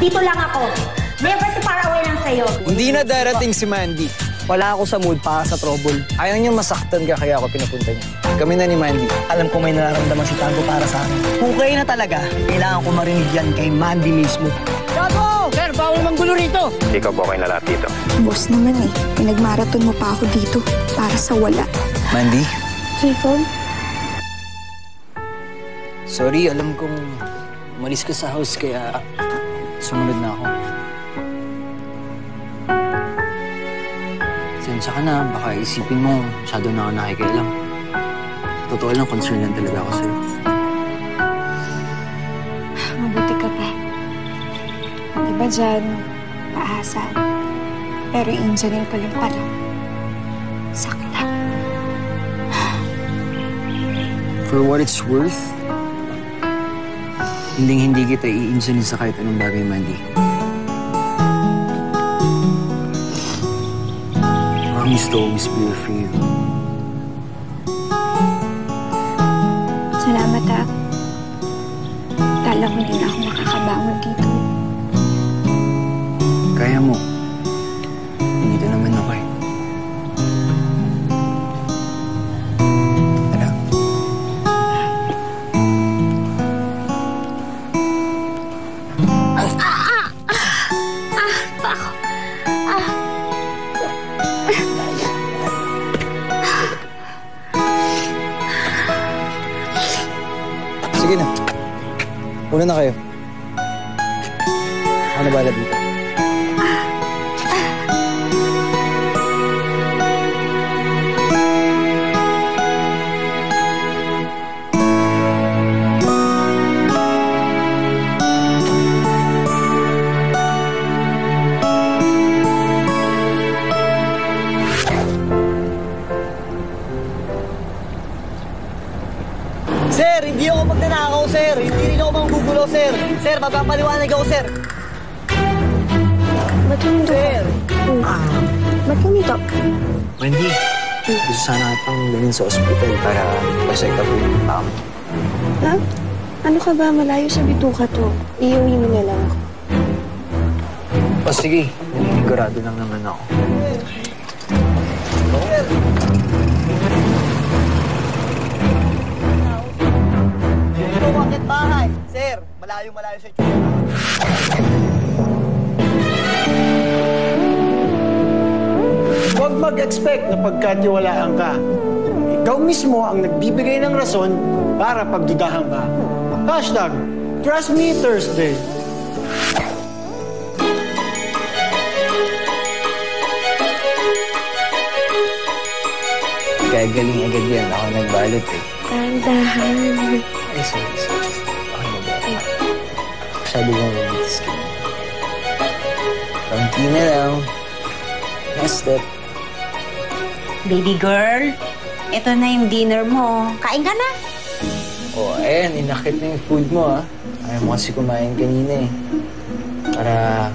Dito lang ako. Never too far away lang sa'yo. Hindi na darating si Mandy. Wala ako sa mood para sa trouble. Ayaw niya masaktan ka kaya ako pinapunta niya. Kami na ni Mandy. Alam ko may nararamdaman si Tago para sa akin. Kung kayo na talaga, kailangan ko marinig yan kay Mandy mismo. Tago! Sir, bawal manggulo rito. Ikaw po kayo na lahat dito. Boss naman eh. Pinagmarathon mo pa ako dito para sa wala. Mandy? Jacob? Sorry, alam kong umalis ka sa house kaya sumunod na ako. Sensya ka na, baka isipin mo masyado na ako nakikialam. Totoo lang, concern lang talaga ako sa'yo. Mabuti ka pa. Di ba dyan, paasan? Pero Angeline pa lang pala. Sakla. For what it's worth, hindi kita i-insulin sa kahit anong bagay, Mandy. Promise to always be there for you. Salamat ha. Kala ko hindi na ako makakabangon dito. Kaya mo. Dito naman ako eh. Tara. Sige na. Una na kayo. Ano ba dito? Sir, hindi ako magnanakaw, sir. Hindi rin ako manggugulo, sir. Sir, magpapaliwanag ako, sir. Ba't ganito? Sir. Ba't ganito? Wendy, gusto sana kitang dalhin sa ospital para pa-check up yung tao. Ha? Ano ka ba? Malayo sa bituka to. Iuwi mo na lang ako. O sige, nanginigurado lang naman ako. Sir. Ito, bakit bahay? Sir, malayo-malayo sa itsura. Huwag mag-expect na pagkatiwalaan ka. Ikaw mismo ang nagbibigay ng rason para pagdudahan ka. #Trust Me Thursday. Kaya galing agad yan. Ako nagbalot eh. Dahan-dahan. Ay, sorry. Okay na ba? Masyado bang mabits ka. Kaunti na lang. Next step. Baby girl, ito na yung dinner mo. Kain ka na. Oh, ayan. Inakit na yung food mo, ah. Ayaw mo kasi kumain kanina eh. Para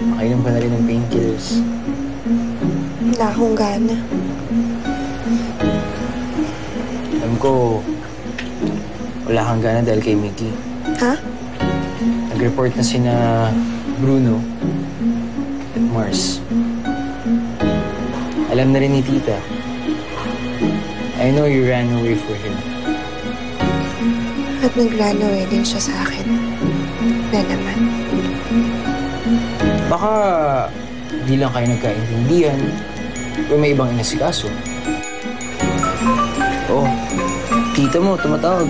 makainom ka na rin ng painkillers. Wala akong gana. Alam ko, wala kang gana dahil kay Mickey. Ha? Nag-report na sina Bruno at Mars. Alam na rin ni Tita. I know you ran away for him. At nag-run away din siya sa akin. Na naman. Baka di lang kayo nagkaintindihan o may ibang inasikaso. Oh, tita mo, tumatawag.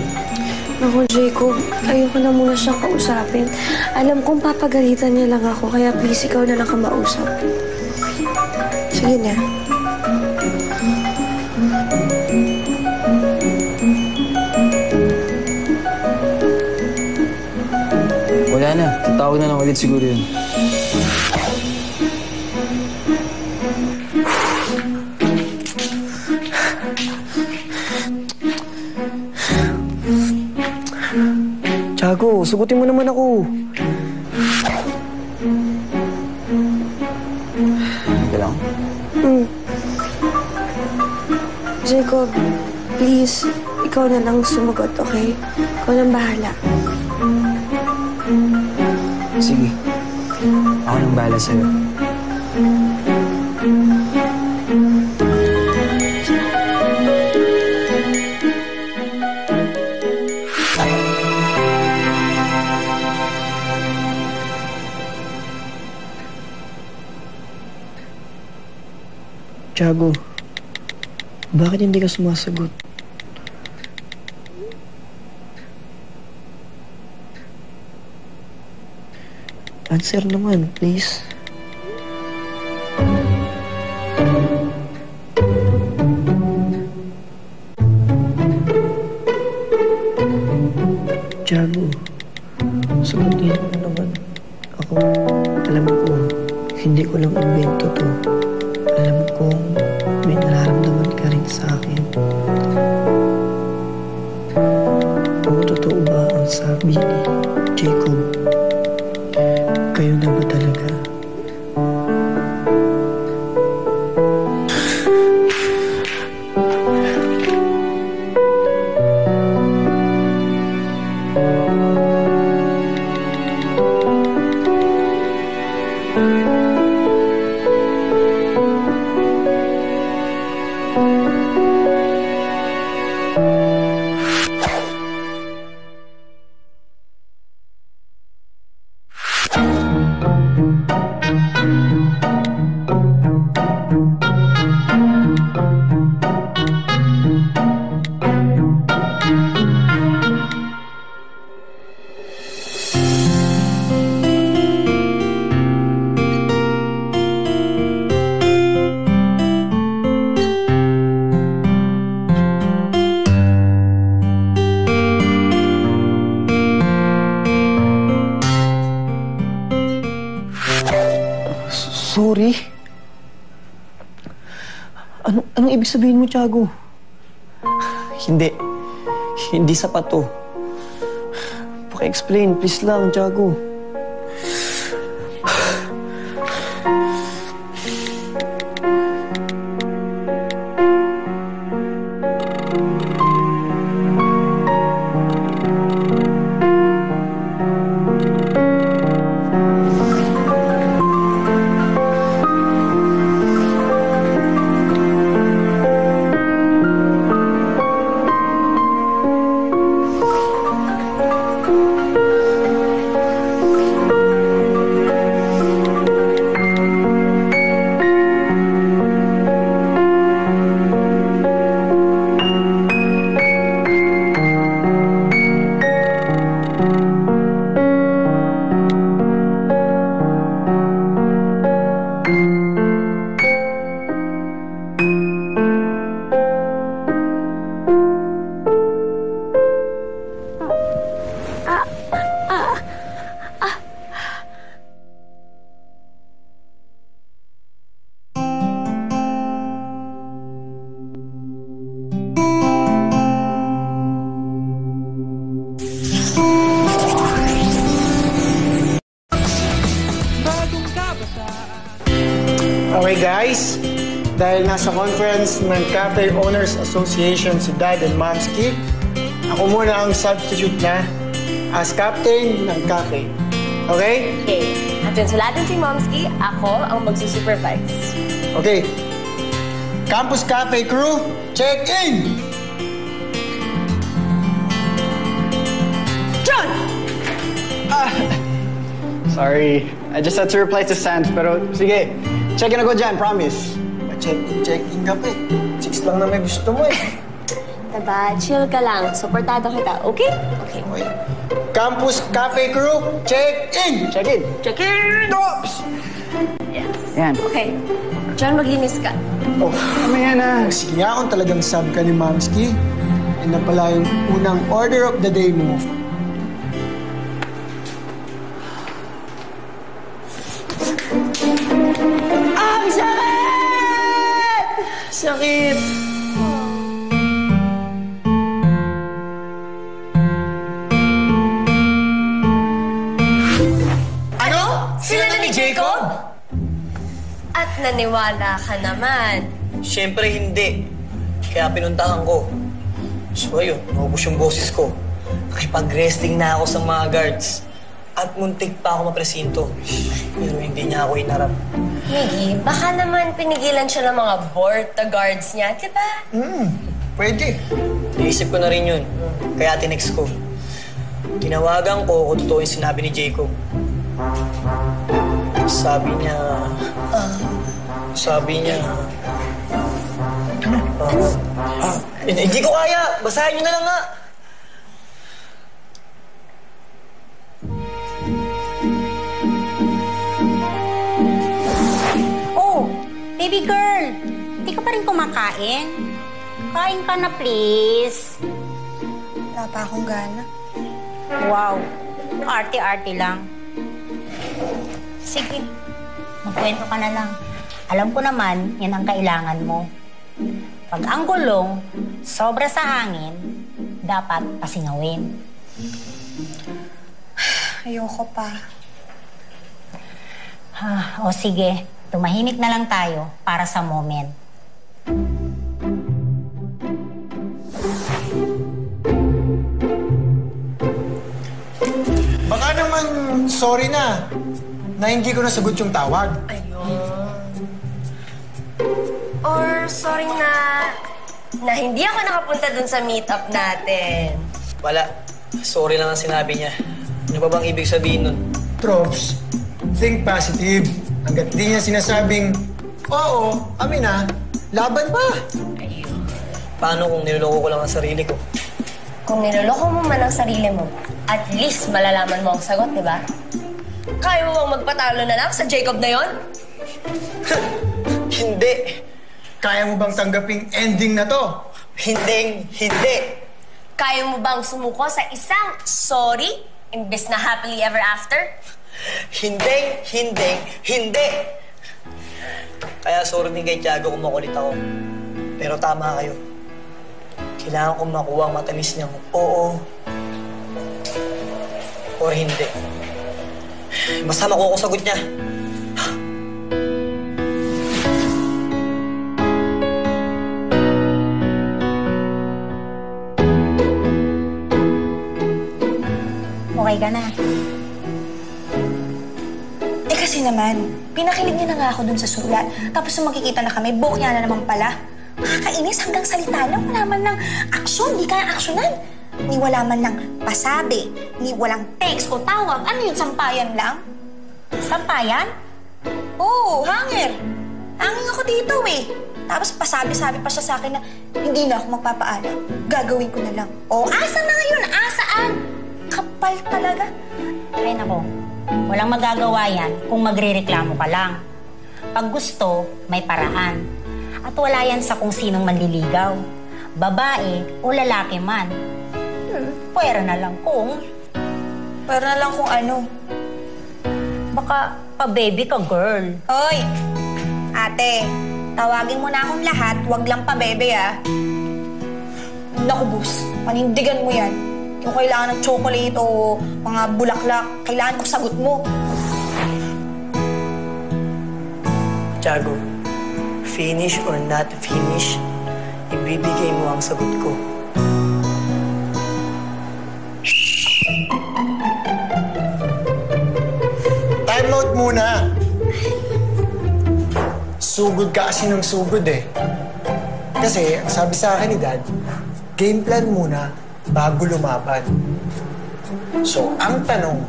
Naku, Jacob, ayoko na muna siyang kausapin. Alam kong papagalitan niya lang ako, kaya please ikaw na lang kamausap. Sige na. Wala na, tatawag na lang ulit siguro yun. Tiago, sagutin mo naman ako. Hindi lang. Jacob, please, ikaw na lang sumagot, okay? Ikaw nang bahala. Sige. Ako nang bahala sa'yo. Tiago, bakit hindi ka sumasagot? Answer naman, please. Tiago, sagutin mo naman. Ako, alam ko, hindi ko lang invento to. Alam kong may nararamdaman ka rin sa akin. Kung totoo ba ang sabi ni Jacob, kayo na ba talaga? Sorry? Anong ibig sabihin mo, Tiago? Hindi. Hindi sapat to. Paki-explain, please lang, Tiago. Okay guys, dahil nasa conference ng Cafe Owners Association si Dad and Momski, ako muna ang substitute na as captain ng cafe. Okay? Okay. At yun, sulatin si Momski, ako ang magsusupervise. Okay. Campus Cafe crew, check in! John! Sorry, I just had to reply to Sans, pero sige, check in ako dyan, promise. Check in ka pa eh. 6 lang na may gusto mo eh. Diba? Chill ka lang. Supportado kita, okay? Okay. Okay. Campus Cafe crew, check in! Check in. Check in! Drops! Yes. Yan. Okay. John, maglinis ka. Oh, Mamaya na. sige nga kung talagang sub ka ni Momski. Yan na pala yung unang order of the day mo. Ang sakit! Sakit! Ano? Sila na ni Jacob? At naniwala ka naman. Siyempre hindi. Kaya pinuntahan ko. So ayun, naubos yung boses ko. Nakipag-wrestling na ako sa mga guards. At muntik pa ako mapresinto. Pero hindi niya ako inarap. Miggy, baka naman pinigilan siya ng mga the guards niya, di ba? Pwede. Naisip ko na rin yun. Kaya tinext ko. Tinawagan ko kung totoo yung sinabi ni Jacob. Sabi niya... Hindi ko kaya! Basahin niyo na lang nga! Oh, baby girl, hindi ka pa rin kumakain? Kain ka na, please. Wala pa akong gana. Wow, arte-arte lang. Sige, magkwento ka na lang. Alam ko naman, yan ang kailangan mo. Pag ang gulong, sobra sa hangin, dapat pasingawin. Ayoko pa. O sige, tumahimik na lang tayo para sa moment. Baka naman sorry na hindi ko nasagot yung tawag. Or sorry na hindi ako nakapunta dun sa meetup natin. Wala. Sorry lang ang sinabi niya. Ano pa bang ibig sabihin nun? Tropes, think positive. Hanggat di niya sinasabing, oo, amin na, laban pa. Paano kung niloloko ko lang ang sarili ko? Kung niloloko mo man ang sarili mo, at least malalaman mo ang sagot, di ba? Kaya mo bang magpatalo na lang sa Jacob na yon? Hindi. Kaya mo bang tanggaping ending na to? Hindi. Kaya mo bang sumuko sa isang sorry imbes na happily ever after? Hindi. Kaya sorry din kay Tiago kung makulit ako. Pero tama kayo. Kailangan kong makuha ang matamis niyang oo or hindi. Basta makuha ko sagot niya. Okay ka na. Kasi naman, pinakilig niya na nga ako dun sa sulat. Tapos nung magkikita na kami, book niya na naman pala. Nakakainis hanggang salita lang. Wala man ng aksyon, di kaya aksyonan. Ni wala man ng pasabi, ni walang text o tawag. Ano yun, sampayan lang? Sampayan? Oo, hangir. Hangin ako dito eh. Tapos pasabi-sabi pa siya sa akin na hindi na ako magpapaalam. Gagawin ko na lang. O, asa na ngayon? Asaan? Kapal talaga. Ay nako, walang magagawa yan kung magrereklamo ka lang. Pag gusto, may paraan. At wala yan sa kung sinong manliligaw. Babae o lalaki man. Pwera na lang kung... Para na lang kung ano. Baka pa-baby ka, girl. Hoy! Ate, tawagin mo na akong lahat, wag lang pa bebe ah. Naku, boss, panindigan mo yan. Kung kailangan ng chocolate o mga bulaklak, kailangan ko sagot mo. Tiago, finish or not finish, ibibigay mo ang sagot ko. Time out muna. Sugod ka kasi ng sugod eh. Kasi, ang sabi sa akin ni Dad, game plan muna bago lumaban. So, ang tanong,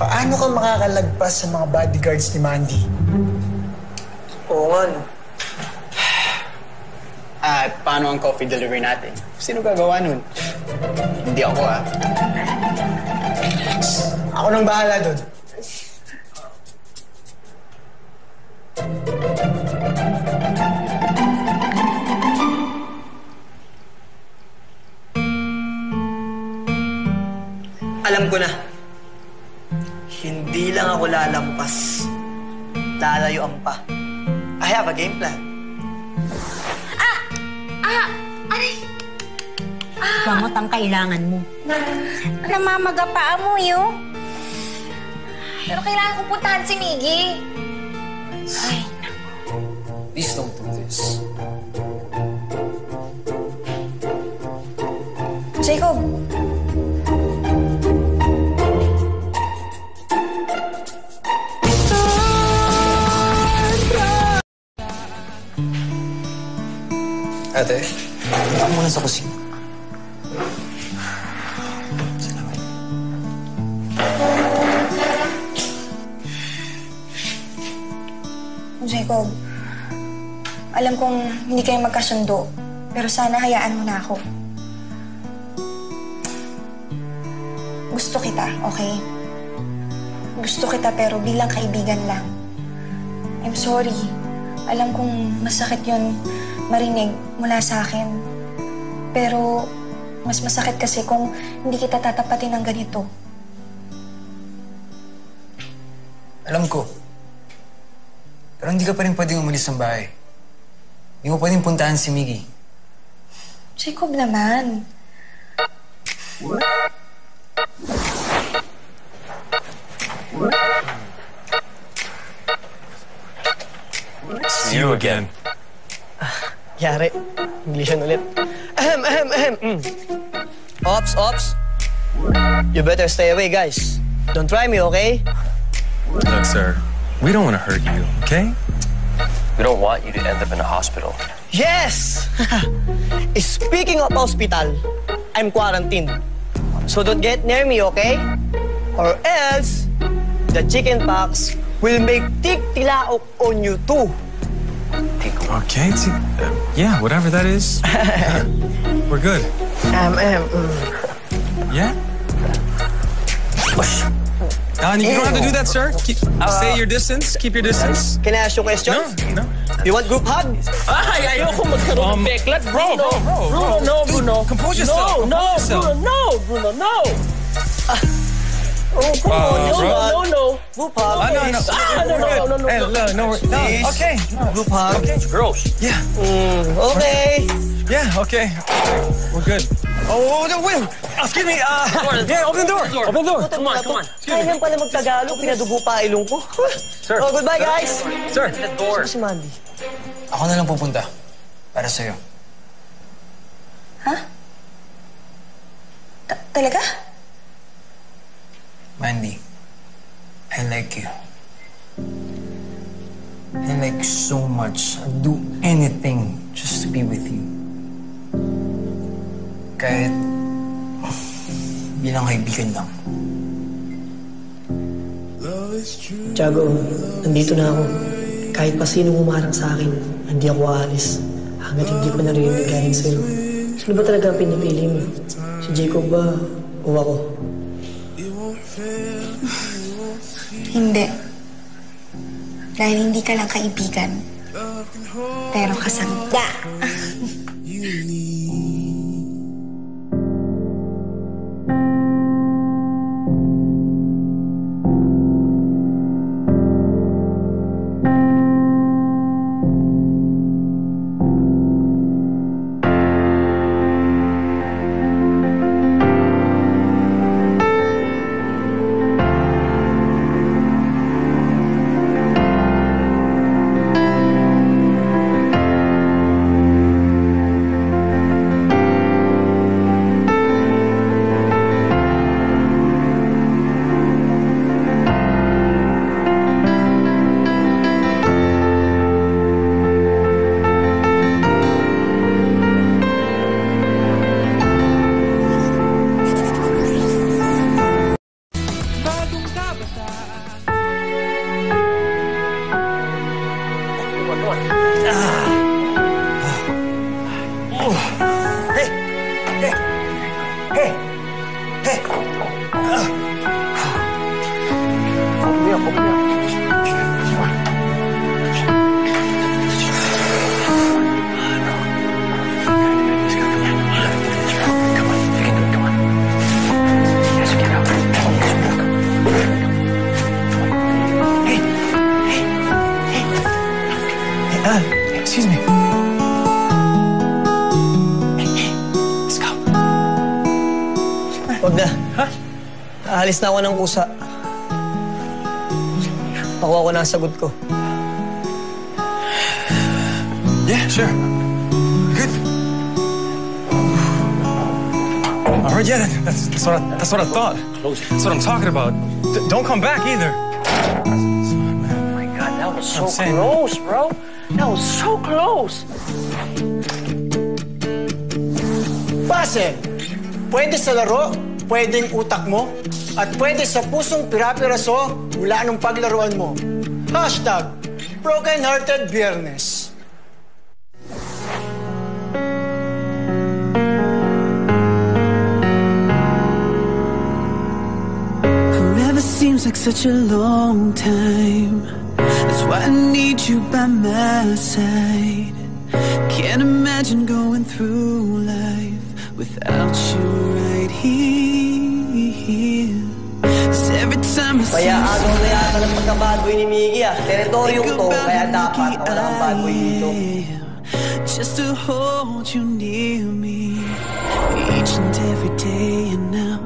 paano ka makakalagpas sa mga bodyguards ni Mandy? Oo nga, no? At paano ang coffee delivery natin? Sino gagawa nun? Hindi ako ah. Ako nang bahala doon. Alam ko na. Hindi lang ako lalampas. Lalayuan pa. I have a game plan. Aray! Gamot ang kailangan mo. Namamagapaa mo yun. Pero kailangan ko puntahan si Miggy. Ay, Please don't do this. Jacob. Ate, punta ko muna sa kusina. Salamat. Jacob, alam kong hindi kayo magkasundo, pero sana hayaan mo na ako. Gusto kita, okay? Gusto kita pero bilang kaibigan lang. I'm sorry. Alam kong masakit yun marinig mula sa akin. Pero mas masakit kasi kung hindi kita tatapatin ng ganito. Alam ko. Pero hindi ka pa rin pwedeng umalis ng bahay. Hindi mo pwedeng puntahan si Miggy. Jacob naman. It's you again. Yari. Englishan ulit. Ops. You better stay away, guys. Don't try me, okay? Look, sir, we don't want to hurt you, okay? We don't want you to end up in a hospital. Yes! Speaking of hospital, I'm quarantined. So don't get near me, okay? Or else, the chicken pox will make tik-tilaok on you too. Okay, yeah, whatever that is. We're good. Yeah? You don't have to do that, sir. Stay your distance. Keep your distance. Can I ask you a question? No. You want group hug? Ay, ayoko magkaroon ng beklat. Bro. Bruno. Compose yourself. Bruno, no. Oh, come on. No. Group hug. No. Hey, no. Okay. Group hug. Okay. Gross. Yeah. Okay. Yeah, okay. We're good. Oh, no, wait. Excuse me. Yeah, open the door. Open the door. Come on. Kaya lang pala magtagalog, pinadugo pa ilong ko. Sir. Oh, goodbye, guys. Sir. The door. Sino si Mandy? Ako na lang pupunta. Para sa'yo. Ha? Talaga? Mandy, I like you. I like you so much. I'd do anything just to be with you. Kahit bilang kaibigan lang. Tiago, nandito na ako. Kahit pa sinong umarang sa akin, hindi ako aalis. Hanggat hindi ko narinig galing sa'yo. Sino ba talaga ang pinipili mo? Si Jacob ba o ako? Hindi. Dahil hindi ka lang kaibigan. Pero kasangga. Excuse me. Let's go. Huwag na. Ha? Aalis na ako ng kusa. Pakuha ko na ang sagot ko. Yeah, sure. Good. All right, yeah, that's what I thought. That's what I'm talking about. Don't come back either. Oh my God, that was so close, bro. That was so close. Puzzle. Pwede sa laro, pwedeng utak mo, at pwede sa pusong pira-piraso mula nung paglaruan mo. Hashtag Broken Hearted Biyernes. Forever seems like such a long time. That's why I need you by my side. Can't imagine going through life without you right here. 'Cause every time I see Kaya agaw na yata ng pagka-bad boy ni Miggy ah. Teritoryong to, kaya dapat wala kang bad boy dito. Just to hold you near me each and every day, and now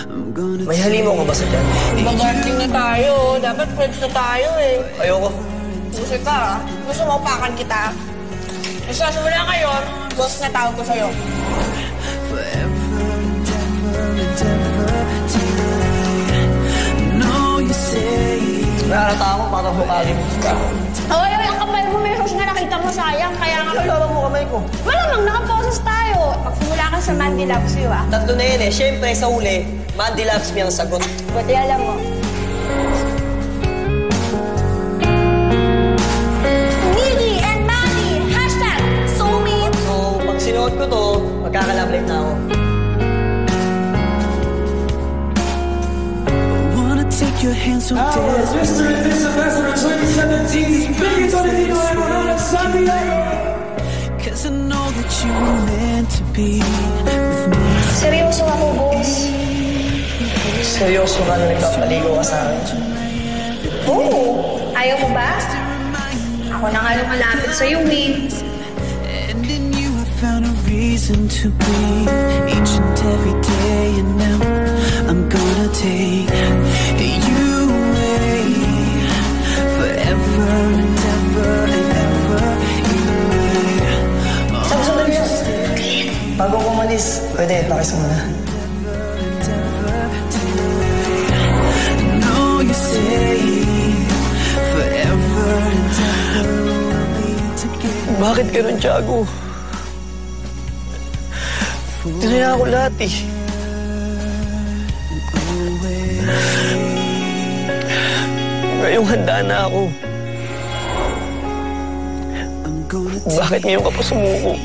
I'm gonna. May halimo ka ba sa dyan? Mag-arting na tayo. Dapat friends na tayo eh. Ayoko. Gusto ka, gusto mo upakan kita? Isa, simula ngayon, Boss na tawag ko sa'yo. Forever and ever and ever tonight. No, you say. Nakarata ako para bukali mo ka. Ay, ang kapal mo, may host nga nakita mo, sayang. Kaya nga, Lolo mo kamay ko. malamang nakaposes tayo. Magsimula ka sa Mandy Loves You, ah. Tatlo na yun eh. Siyempre, sa uli, Mandy loves me ang sagot. Buti alam mo. Miggy and Mandy, hashtag soulmate. So, pag sinuot ko to, magkakalablet na ako. Wanna take your hand so desperately. Mr. and Miss Ambassador 2017, biggest Filipino ever, Santiago. 'Cause I know that you were meant to be with me. Seryoso ako, boss. Seryoso ka na nagpapaligo ka sa akin. Oo. Ayaw mo ba? Ako na nga lumalapit sa'yo, eh. And in you I found a reason to breathe each and every day, and now I'm gonna take you away forever and ever and ever. Sabi sa tabi bago ko umalis, pwede, pakis mo na. No, you say forever and ever we'll be together. Bakit ganun, Tiago? Tinaya ko lahat eh. Ngayong handa na ako. Bakit ngayon ka pa sumuko?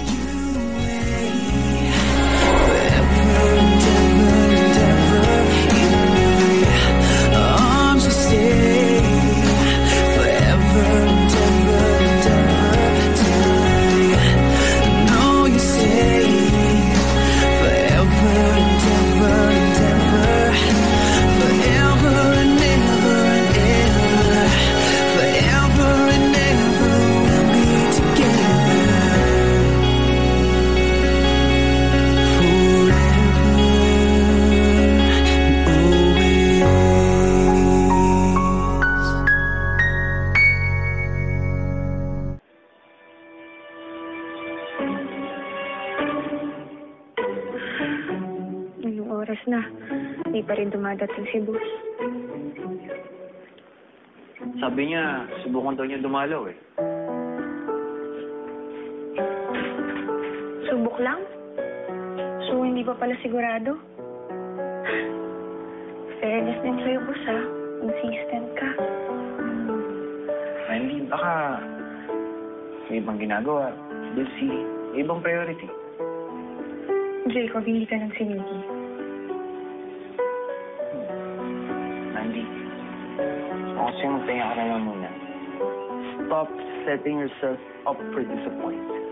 Arms will stay forever and ever and ever tonight. No, you say forever and ever and ever, forever and ever and ever, forever and ever we'll be together. Anong oras na? Hindi pa rin dumadating si boss. Sabi niya, subukan daw niya dumalaw eh. Subok lang? So, hindi pa pala sigurado? Fairness din sa'yo, boss, ha? Insistent ka. Mandy, baka may ibang ginagawa. We'll see. May ibang priority. Jacob, hindi ka nang sinigi. Mandy, kung kasi magpahinga ka na lang muna. Stop setting yourself up for disappointment.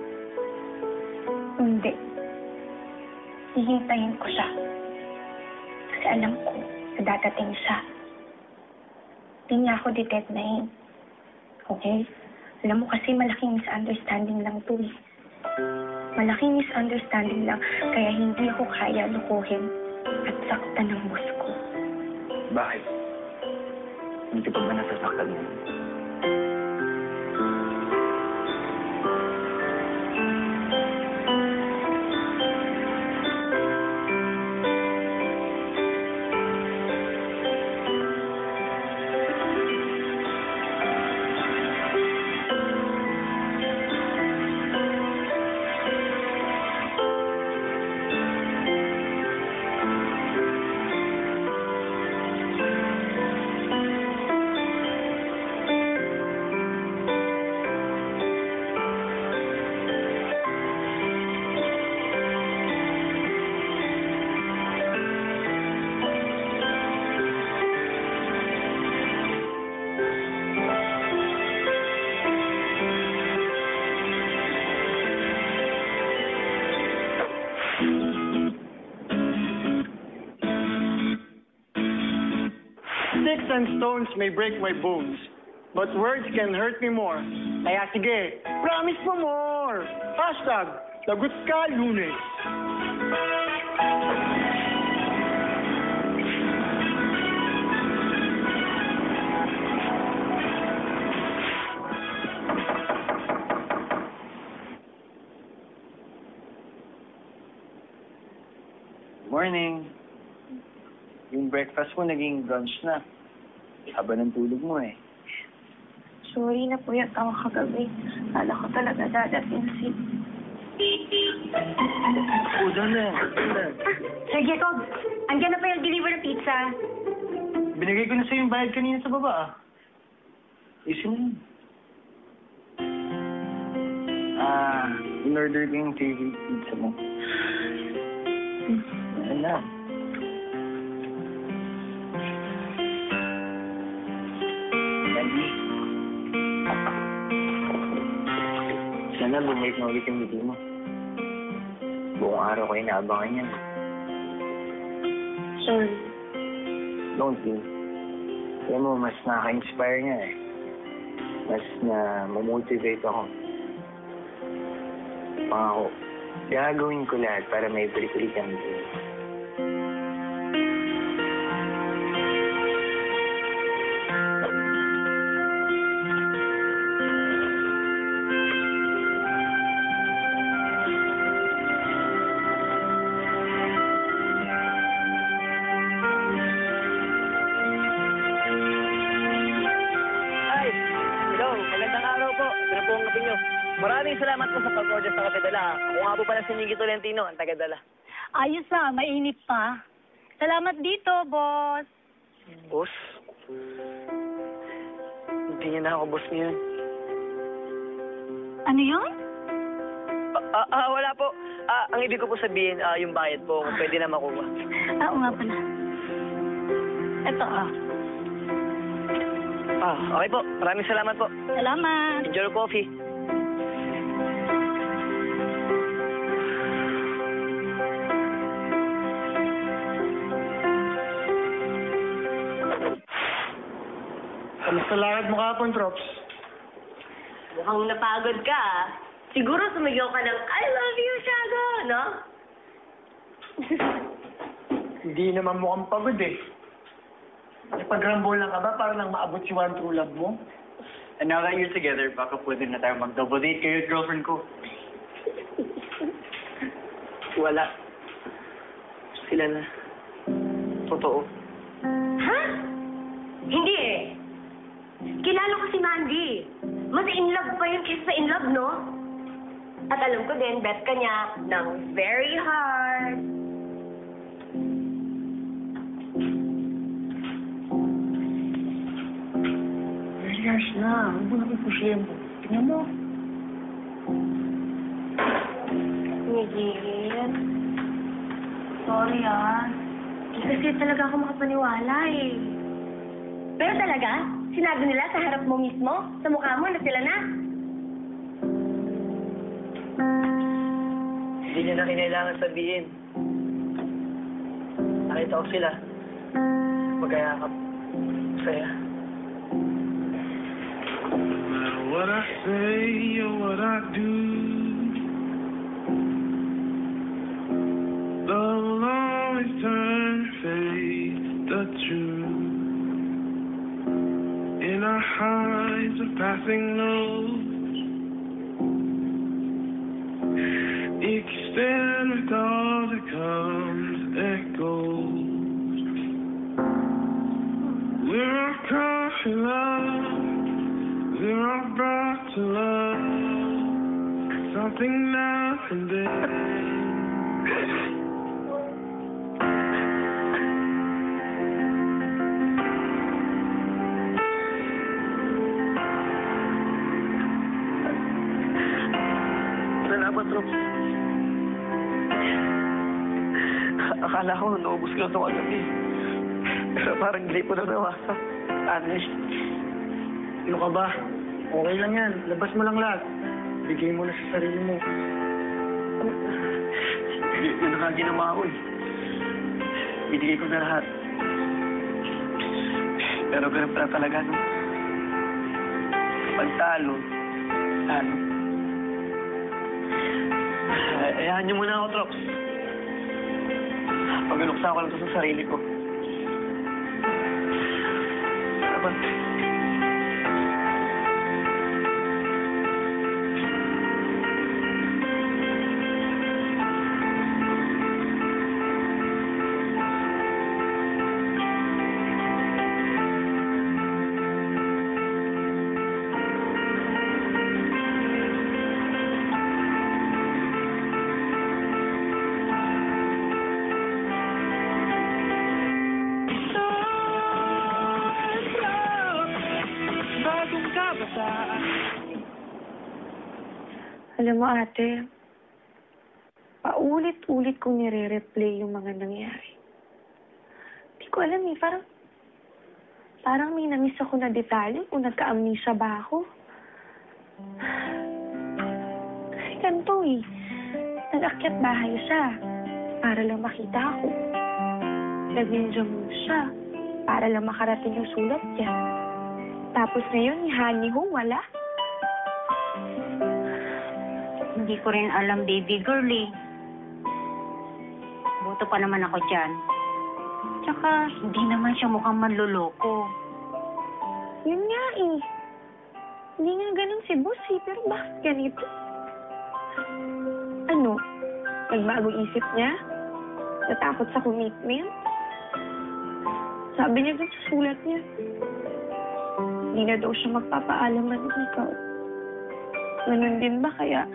Hindi. Hihintayin ko siya. Kasi alam ko na dadating siya. Hindi niya ako ditetnahin. Okay? Alam mo kasi malaking misunderstanding lang to eh. Malaking misunderstanding lang, kaya hindi ako kaya lukuhin at saktan ng boss ko. Bakit? Hindi ka pa ba nasasaktan mo? and stones may break my bones, but words can hurt me more. Kaya sige, promise mo more! Hashtag, lagot ka, Lunes! Morning. Yung breakfast mo naging brunch na. Haba ng tulog mo eh. Sorry na po ako kagabi. Kala ko talaga dadating si... Oh, dala. Sir Jacob, andyan na pa yung deliver na pizza. Binigay ko na sa'yo yung bayad kanina sa baba ah. Isin mo yun. In-order ko yung favorite pizza mo. Ano na? Mandy. Sana bumalik na ulit yung video mo. Buong araw ko inaabangan yan. Sorry. Don't you? Kaya mo, mas nakaka-inspire niya eh. Mas na mamotivate ako. Pangako, gagawin ko lahat para may balik-balik kang dito. Maraming salamat po sa pag-order sa kape dala. Ako nga po pala si Nicky Tolentino, ang taga-dala. Ayos mainit pa. Salamat dito, boss. Boss? Hindi niya na ako boss ngayon. Ano yun? Wala po. Ang ibig ko po sabihin, yung bayad po, kung pwede na makuha. Oo nga pala. Ito Okay po. Maraming salamat po. Salamat. Enjoy your coffee. Kamusta lakad mo kapon, Trops? Mukhang napagod ka. Siguro sumigaw ka ng, I love you, Shago, no? Hindi naman mukhang pagod eh. Napag-rambolan ka ba para lang maabot si One True Love mo? And now that you're together, baka pwede na tayo mag-double date kayo at girlfriend ko. Wala. Sila na. Totoo. Ha? Hindi eh. Kilala ko si Mandy. Mas in love pa yun kaysa in love, no? At alam ko din, bet ka niya ng very hard. Very harsh na. Huwag mo na ipushin mo. Tingnan mo. Miguel. Sorry kasi talaga ako makapaniwala eh. Pero talaga? Sinabi nila sa harap mo mismo, sa mukha mo, na sila na. Hindi niya na kinailangan sabihin. Nakita ko sila. Magkayakap. Saya. No matter what I say or what I do, love will always turn face the truth. In our highs of passing lows, each stand with all that comes and goes. We're all caught in love, we're all brought to love, something now and then. Akala ko, naubos ko ito kagabi. Pero parang gripo na nawasak. Honest. Ano ka ba? Okay lang yan. Labas mo lang lahat. Bigay mo na sa sarili mo. Yun na nga ginawa ko eh. Binigay ko na lahat. Pero ganun pala talaga, no? Pagtalo, talo. Ayahan niyo muna ako, Trops. Pag-aluksa ko lang to sa sarili ko. Salamat. Alam mo, ate, paulit-ulit kong nire-replay yung mga nangyari. Hindi ko alam eh, parang may namiss ako na detalye kung nagka-amnesia ba ako. Kasi ganito eh, nag-akyat bahay siya para lang makita ako. Nag-ninja move siya para lang makarating yung sulat niya. Tapos ngayon, ni Honey Ho, wala. Hindi ko rin alam, baby girl eh. Buto pa naman ako dyan. Tsaka, hindi naman siya mukhang manloloko. Yun nga eh. Hindi nga ganun si boss eh, pero bakit ganito? Ano? Nagbago isip niya? Natakot sa commitment? Sabi niya dun sa sulat niya, hindi na daw siya magpapaalam ng ikaw. Ganun din ba kaya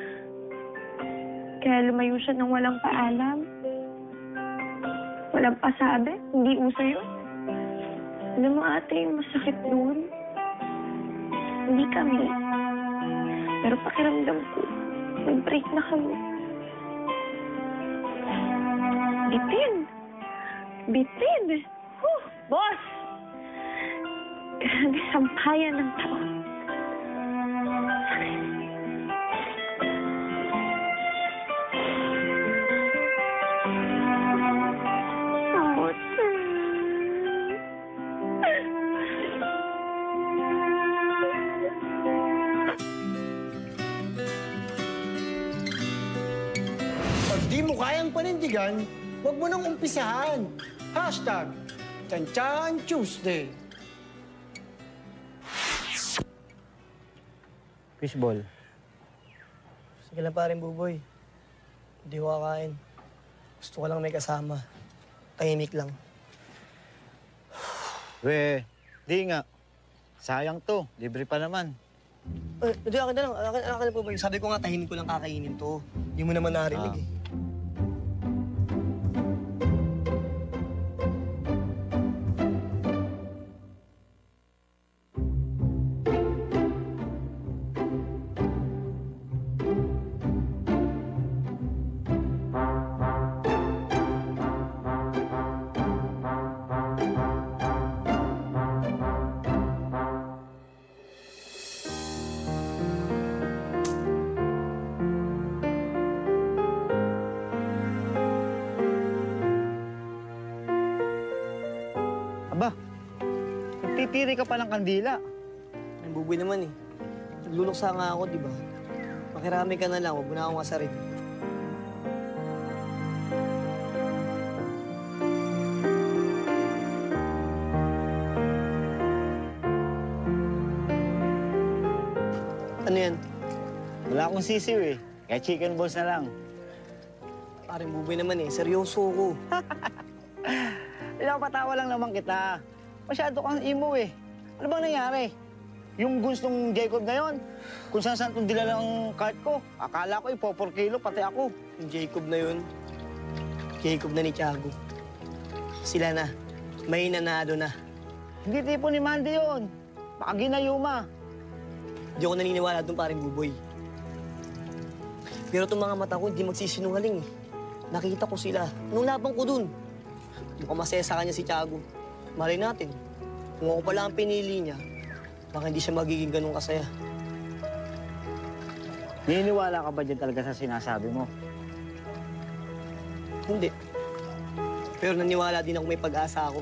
lumayo siya nang walang paalam? Walang pasabi? Hindi uso yun? Alam mo ate, yung masakit doon. Hindi kami. Pero pakiramdam ko, nag-break na kami. Bitin! Bitin! Boss! Grabe, sampayan ng tao. Pag di mo kayang panindigan, huwag mo nang umpisahan. Hashtag Chanchan Tuesday. Fishball. Sige lang parin, Buboy. Hindi ko kakain. Gusto ko lang may kasama. Tahimik lang. We, di nga. Sayang to. Libre pa naman. Hindi, akin na lang. Akin na, Buboy. Sabi ko nga, tahimik ko lang kakainin to. Hindi mo naman narinig eh. Aba, nagtitiri ka pa ng kandila. Ang Buboy naman eh. Nagluluksa nga ako, di ba? Makirami ka na lang, huwag mo na akong asarin. Ano yan? Wala akong sisiw eh. Kaya chicken balls na lang. Paring Buboy naman eh, seryoso ko. Pinapatawa lang naman kita. Masyado kang emo eh. Ano bang nangyari? Yung gustong Jacob na yon, kung saan itong dila ng cart ko, akala ko 4 kilo, pati ako. Yung Jacob na yun, Jacob na ni Tiago. Sila na. May nanado na. Hindi tipo ni Mandy yun. Baka ginayuma. Hindi ako naniniwala doon, paring Buboy. Pero itong mga mata ko, hindi magsisinungaling eh. Nakita ko sila. Nung labang ko dun. Mukhang masaya sa kanya si Tiago. Malay natin. Kung ako pala ang pinili niya, baka hindi siya magiging ganun kasaya. Naniniwala ka ba dyan talaga sa sinasabi mo? Hindi. Pero naniwala din ako may pag-asa ako.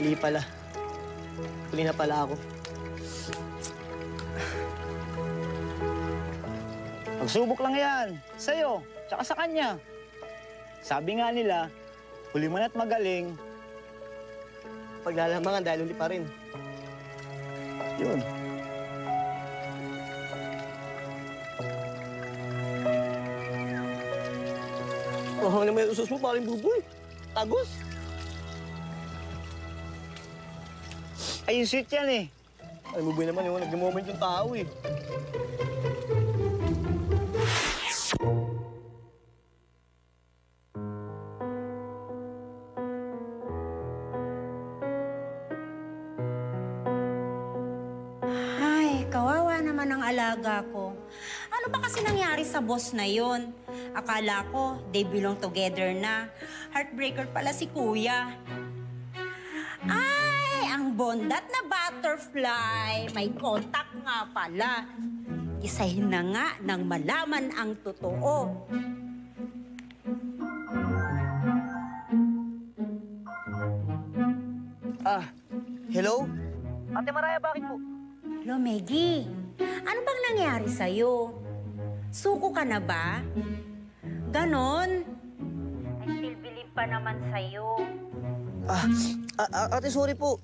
Mali pala. Huli na pala ako. Pagsubok lang yan. Sa'yo, tsaka sa kanya. Sabi nga nila, huli mo na't magaling. Paglalamangan dahil huli pa rin. Yun. Oh, naman yung usos mo, paring buboy. Tagos. Ay, yung sweet yan eh. Ay, buboy naman yung nag-moment yung tao eh. Ay, kawawa naman ang alaga ko. Ano ba kasi nangyari sa boss na yon? Akala ko, they belong together na. Heartbreaker pala si kuya. Ay, ang bondat na butterfly. May contact nga pala. Isahin na nga nang malaman ang totoo. Hello? Ate Maraya, bakit po? Hello, Maggie. Ano bang nangyari sa'yo? Suko ka na ba? Ganon? I still believe pa naman sa'yo. Ate, sorry po.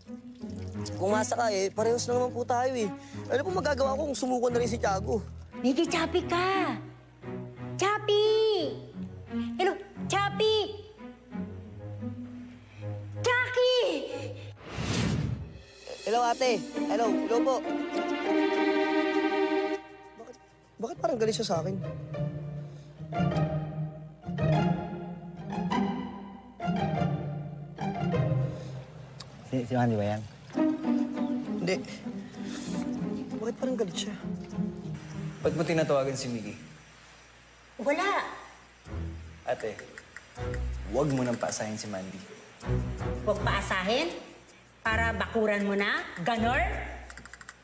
Kung masa ka eh, parehas na naman po tayo eh. Ano po magagawa ko kung sumuko na rin si Tiago? Maggie, Chappy ka! Chappy! Hello, Chappy! Jackie! Hello, ate. Hello po. Bakit parang galit siya sa akin? Si Mandy ba yan? Hindi. Bakit parang galit siya? Ba't mo tinatawagan si Miggy? Wala. Ate, huwag mo nang paasahin si Mandy. Huwag paasahin? Para bakuran mo na? Ganor?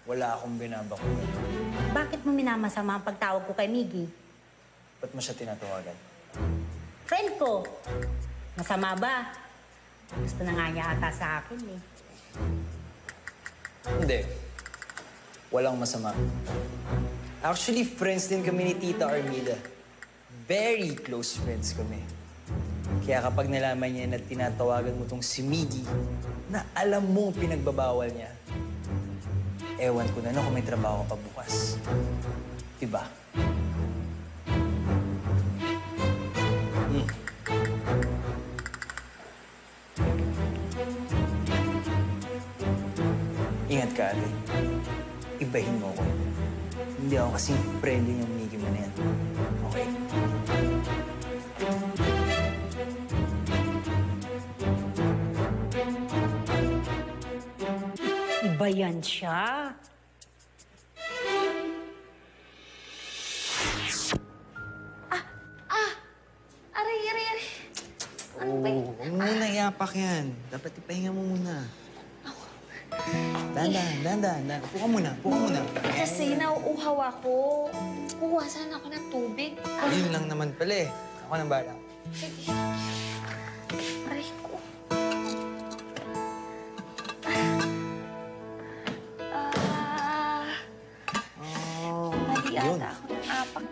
Wala akong binabako. Bakit mo minamasama ang pagtawag ko kay Miggy? Ba't mo siya tinatawagan? Friend ko. Masama ba? Gusto na nga niya ata sa akin eh. Hindi. Walang masama. Actually, friends din kami ni Tita Armida. Very close friends kami. Kaya kapag nalaman niya na tinatawagan mo tong si Miggy, na alam mo pinagbabawal niya, ewan ko na kung may trabaho ka pa bukas. Diba? Ingat ka, ate. Ibahin mo ako. Hindi ako kasing friendly yung Miggy mo na yan. Okay? Iba yan siya. Aray. Ano ba yun? Huwag muna iapak yan. Dapat ipahinga mo muna. Dahan. Upo ka muna. Kasi nauuhaw ako. Kuha sana ako ng tubig. Yun lang naman pala eh. Ako nang bahala. Sige. Aray ko. Mali yun. ata ako ng apak.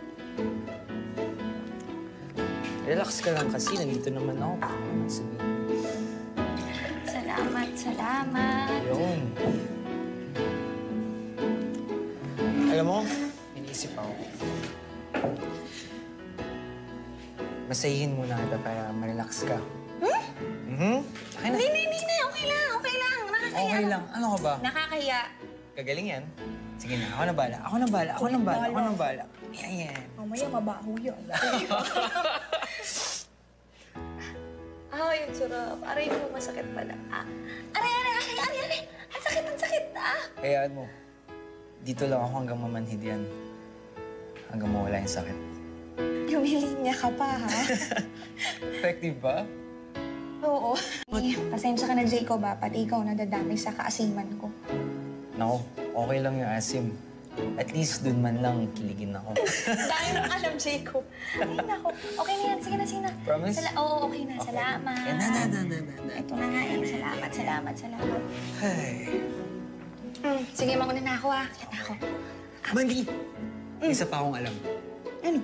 Relax ka lang kasi. Nandito naman ako. Sabihin. Salamat. Yun. Alam mo, iniisip ako. Masayihin muna kita para ma-relax ka. Akin na. Hindi. Okay lang. Nakakahiya. Okay lang. Ano ka ba? Nakakahiya. Gagaling yan. Sige na, ako na bahala. Yan. Mamaya mabaho yun. Yung sarap. Aray ko, masakit pala. Aray. Ang sakit. Hayaan mo. Dito lang ako hanggang mamanhid yan. Hanggang mawala yung sakit. Lumilinya ka pa, ha? Effective ba? Oo. Pasensya ka na, Jacob, ha? Pati ikaw nadadamay sa kaasiman ko. Naku, okay lang yung asim. At least dun man lang kiligin ako. Dahil nang alam, Jacob. Ay, nako. Okay na yan. Sige na, sige na. Promise? Oo, okay na. Salamat. Ito na nga eh. Salamat. Ay. Sige, mauna na ako ah. Yan na ako. Mandy! Isa pa akong alam. Ano?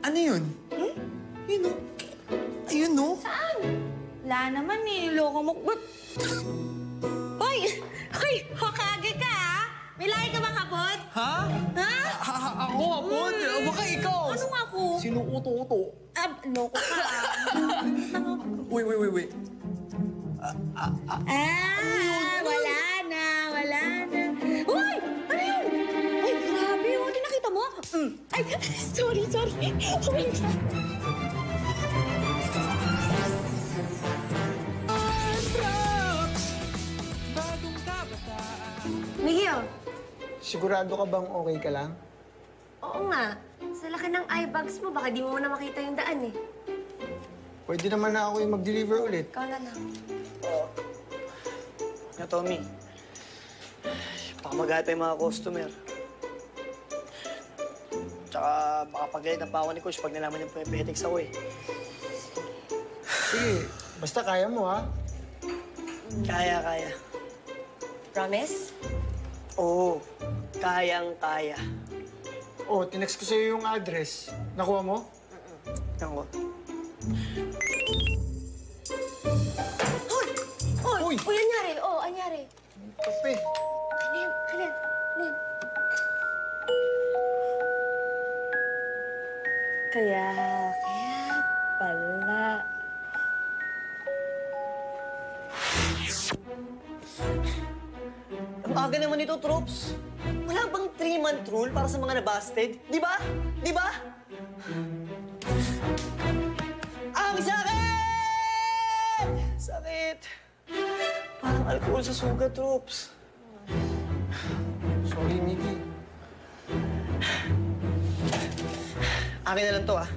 Ano yun? Yun o. Ayun o. Saan? Wala naman eh. Loko mo. Hoy! Hoy! Hokage ka ah! May lahi ka bang hapon? Ha? Ha? Ako hapon? Baka ikaw. Anong ako? Sino uto-uto? Loko ka ah. Wait. Wala na. Uy! Ano yun? Ay, grabe oh. Di nakita mo? Ay, sorry. Oh my God. Miguel, Sigurado ka bang okay ka lang? oo nga. Sa laki ng eye bags mo, baka di mo na makita yung daan eh. Pwede naman na ako yung mag-deliver ulit. Ikaw na lang. Na, Tommy. Baka mag-hype yung mga customer. Tsaka baka pag-galit na pa ako ni Coach pag nalaman yung pumipetix ako eh. Sige, basta kaya mo ha. Kaya. Promise? Oo, kayang-kaya. Oh, tinext ko sa'yo yung address. Nakuha mo? Nako. Uy, anyari? Anyari. Kape. Alin? Kaya pala. Ang aga naman ito, Troops. Wala bang 3-month rule para sa mga nabasted? Di ba? Ang sakit! Sakit! Parang alcohol sa sugat, Troops. Sorry, Mickey. Akin na lang to, ah.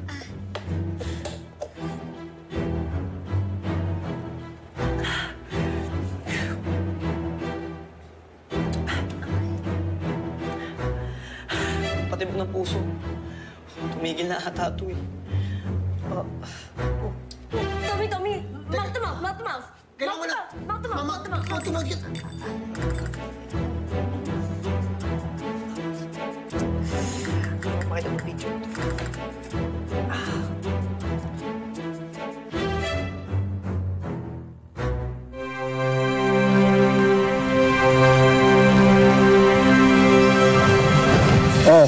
Patibok ng puso. Tumigil na ata ito eh. Tommy! Mouth to mouth! Kailangan mo na! Mouth to mouth! Pakita mo picture. Oh,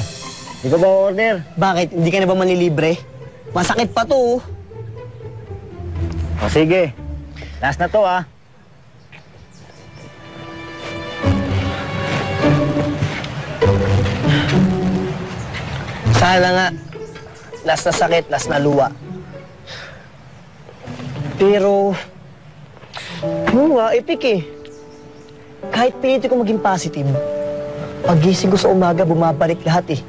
di ka ba order? Bakit? Hindi ka na ba manlilibre? Masakit pa to, oh. O sige, last na to ah. Sana nga. Last na sakit, last na luwa. Pero, epic eh. Kahit pinito ko maging positive, paggising ko sa umaga, bumabalik lahat eh.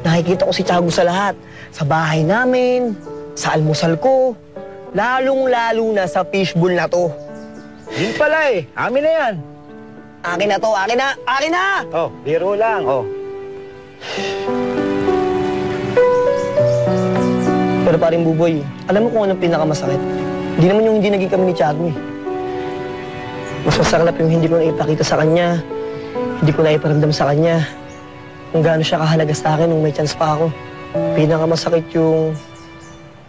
Nakikita ko si Tiago sa lahat. Sa bahay namin, sa almusal ko, lalong-lalo na sa fishbowl na to. Yun pala eh, amin na yan. Akin na to, akin na! Oh, biro lang, oh. Pero paring Buboy, alam mo kung anong pinakamasakit? Hindi naman yung hindi naging kami ni Tiago eh. Mas masaklap yung hindi ko na ipakita sa kanya, hindi ko na iparamdam sa kanya kung gaano siya kahalaga sa akin nung may chance pa ako. Pinakamasakit yung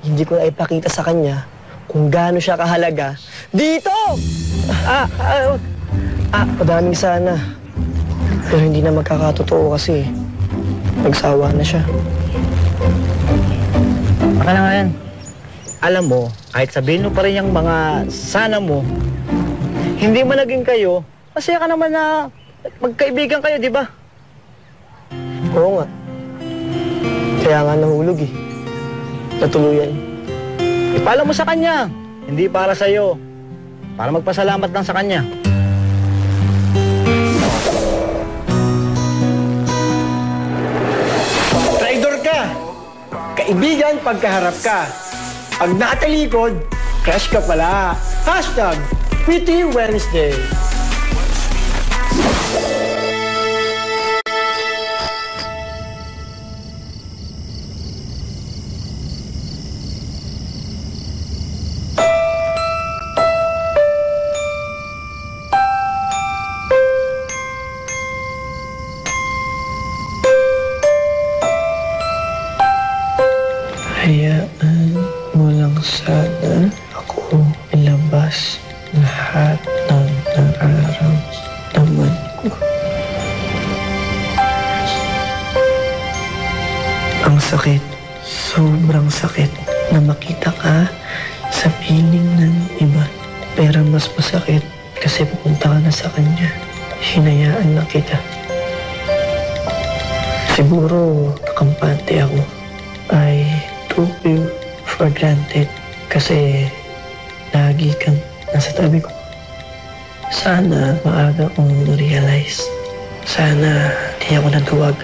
hindi ko na ipakita sa kanya kung gaano siya kahalaga dito! Madaming sana. Pero hindi na magkakatotoo kasi nagsawa na siya. Baka na nga yan. Alam mo, kahit sabihin mo pa rin yung mga sana mo, hindi mo naging kayo, masaya ka naman na magkaibigan kayo, di ba? Oo nga. Kaya nga nahulog eh. Natuluyan. Ipaalam mo sa kanya. Hindi para sa'yo. Para magpasalamat lang sa kanya. Traidor ka! Kaibigan pagkaharap ka. Pag nakatalikod, crush ka pala. #Witty Wednesday. Masakit. Sobrang sakit na makita ka sa piling ng iba. Pero mas masakit kasi pupunta ka na sa kanya. Hinayaan na kita. Siguro nakampante ako. I took you for granted kasi lagi kang nasa tabi ko. Sana maaga kong na-realize. Sana di ako nagawag.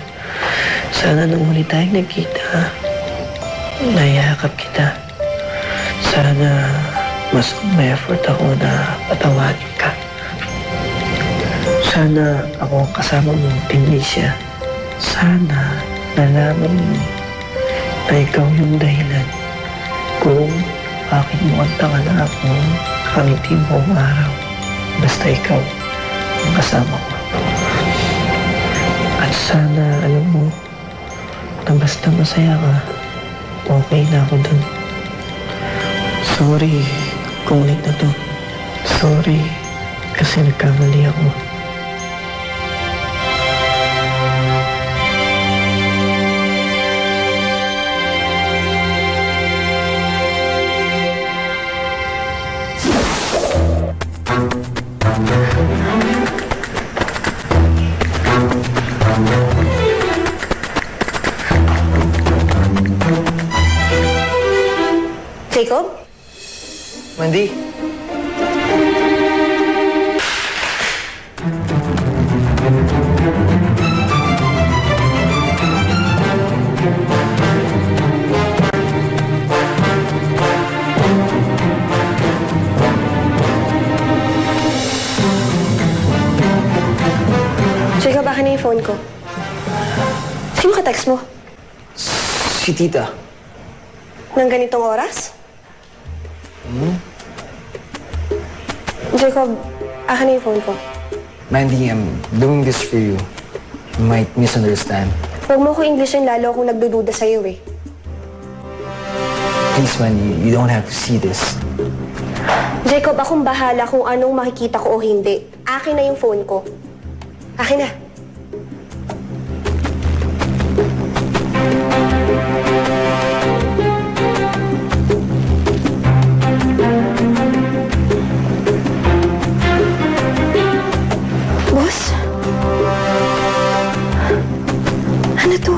Sana nang muli tayong nagkita, nayakap kita. Sana mas may effort ako na patawarin ka. Sana ako ang kasama mong Tingnisya. Sana nalaman mo na ikaw yung dahilan kung bakit mo ang na akong nakangiti buong araw. Basta ikaw ang kasama ko. At sana alam mo na basta masaya ka, okay na ako dun. Sorry kung ulit na to. Sorry kasi nagkamali ako. Jacob? Mandy? Jacob, akin na yung phone ko. Sino ka-text mo? Si tita. Nang ganitong oras? Jacob, akin na yung phone ko. Mandy, I'm doing this for you. You might misunderstand. Huwag mo ko Englishin lalo akong nagdududa sa'yo eh. Please, Mandy, you don't have to see this. Jacob, akong bahala kung anong makikita ko o hindi. Akin na yung phone ko. Akin na. Boss? Ano to?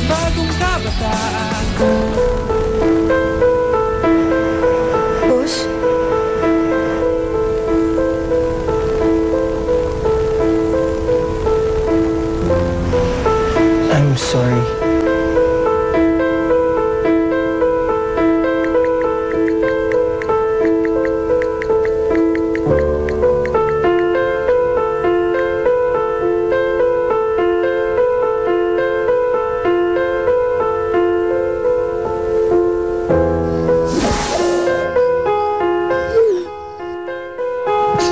Bagong kabataan. Boss? I'm sorry.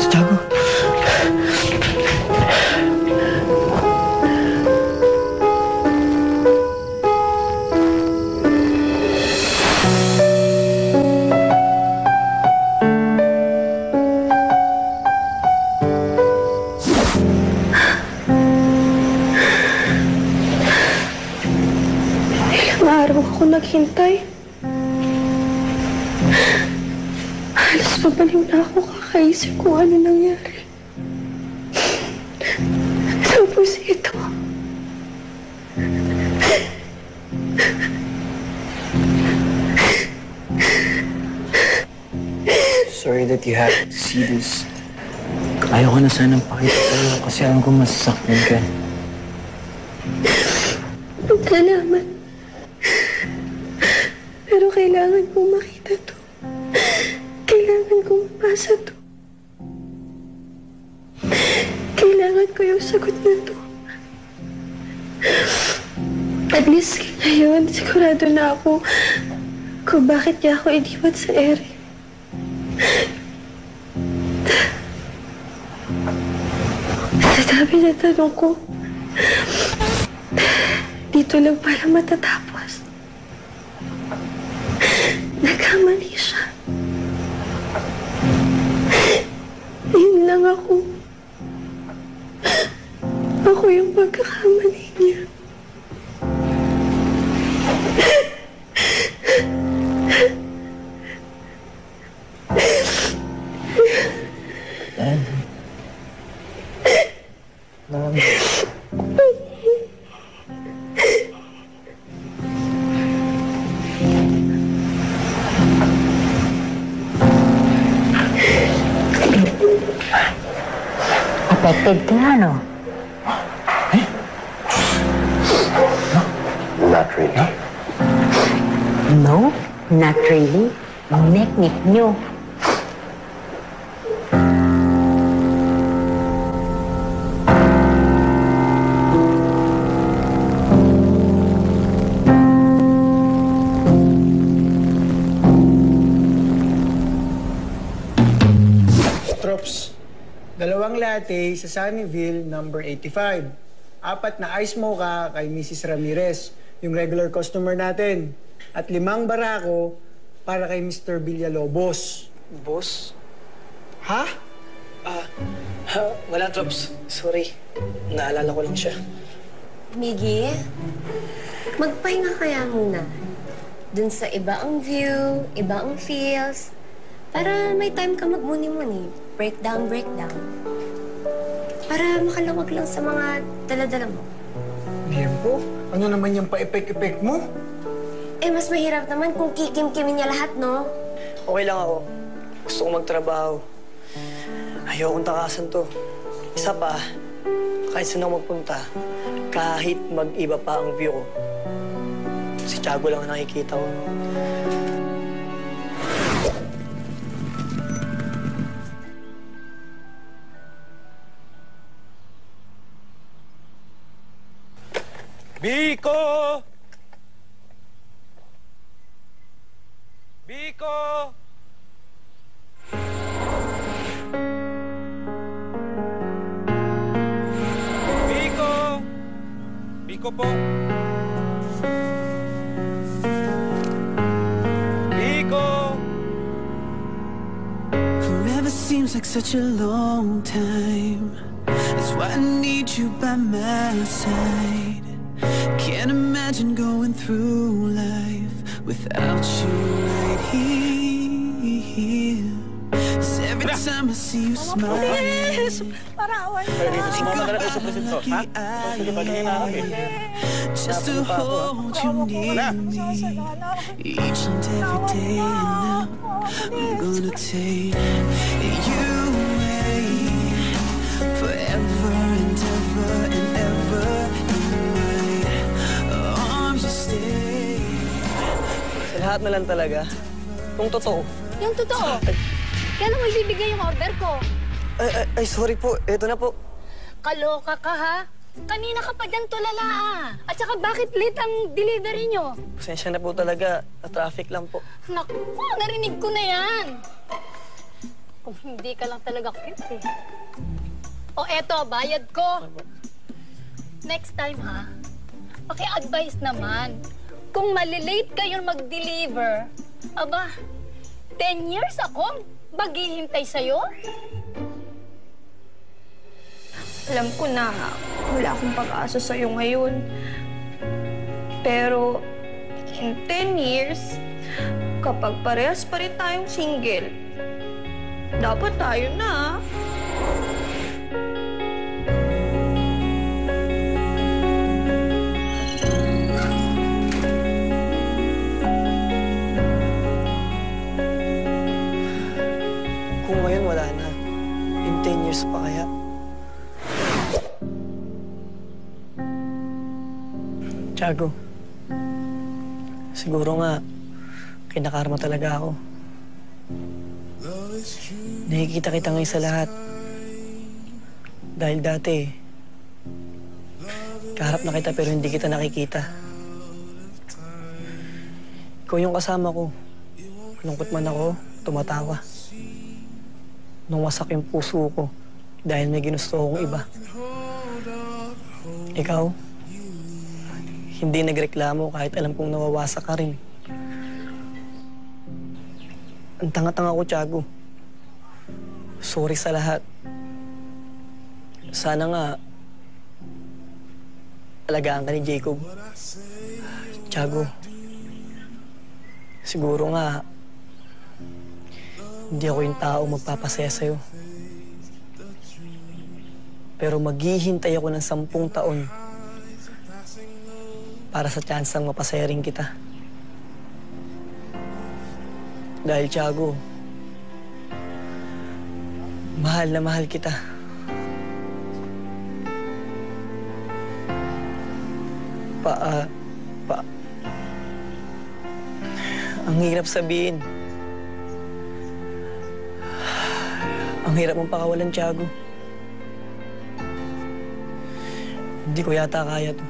Tiago. Ilang araw ako naghintay. Halos pabaliw na ako kakaisip kung ano nangyari. Tapos ito. Sorry that you have to see this. Ayaw ko na sanang pakita sa'yo kasi alam ko masasaktan ka. Salamat. Pero kailangan kong makita to. Kailangan kong mapasa to. Kailangan ko yung sagot na to. At least ngayon, sigurado na ako kung bakit niya ako iniwan sa ere. Sa dami na tanong ko, dito lang pala matatapos. Nagkamali siya. lang ako. Ako yung pagkakamali niya. Affected ka na, no? Not really. No, not really. Nek-nek nyo. Trops, 2 latte sa Sunnyville, number 85. 4 na ice mocha kay Mrs. Ramirez, yung regular customer natin. At 5 barako para kay Mr. Villalobos. Boss? Ha? Wala, Trops. Sorry. Naalala ko lang siya. Miggy, magpahinga kaya muna. Dun sa iba ang view, iba ang feels. Para may time ka magmuni-muni. Breakdown. Para makalawag lang sa mga dala-dala mo. Diempo, ano naman yung pa-epek-epek mo? Eh, mas mahirap naman kung kikim-kimin niya lahat, no? Okay lang ako. Gusto ko magtrabaho. Ayokong takasan to. Isa pa, kahit saan ako magpunta, kahit mag-iba pa ang view ko, si Tiago lang ang nakikita ko. Biko! Biko! Biko! Biko po! Biko! Forever seems like such a long time. That's why I need you by my side. Can't imagine going through life without you right here. 'Cause every time I see you smile, just to hold you near me each and every day. And now I'm gonna take you away forever and ever and ever. Sa lahat na lang talaga, kung totoo. Yung totoo. Kailan mo ibibigay yung order ko? Ay, sorry po. Ito na po. Kaloka ka, ha? Kanina ka pa dyan tulala, At saka bakit late ang delivery nyo? Pasensya na po talaga. Na-traffic lang po. Naku, narinig ko na yan. Kung hindi ka lang talaga cute, O eto, bayad ko. Next time, ha? Paki-advise naman. Kung malilate kayong mag-deliver, aba, 10 years akong maghihintay sa'yo? Alam ko na wala akong pag-asa sa'yo ngayon. Pero in 10 years, kapag parehas pa rin tayong single, dapat tayo na. Kung ngayon wala na, in 10 years pa kaya? Tiago, siguro nga, kinakarma talaga ako. Nakikita kita ngayon sa lahat. Dahil dati, kaharap na kita pero hindi kita nakikita. Ikaw yung kasama ko. Malungkot man ako, tumatawa. Nung wasak yung puso ko dahil may ginusto akong iba. Ikaw, hindi nagreklamo kahit alam kong nawawasak ka rin. Ang tanga-tanga ko, Tiago. Sorry sa lahat. Sana nga, alagaan ka ni Jacob. Tiago, siguro nga, hindi ako yung tao magpapasaya sa'yo. Pero maghihintay ako ng 10 taon para sa tsansang mapasaya rin kita. Dahil, Tiago, mahal na mahal kita. Ang hirap sabihin. Ang hirap mong pakawalan, Tiago. Hindi ko yata kaya to.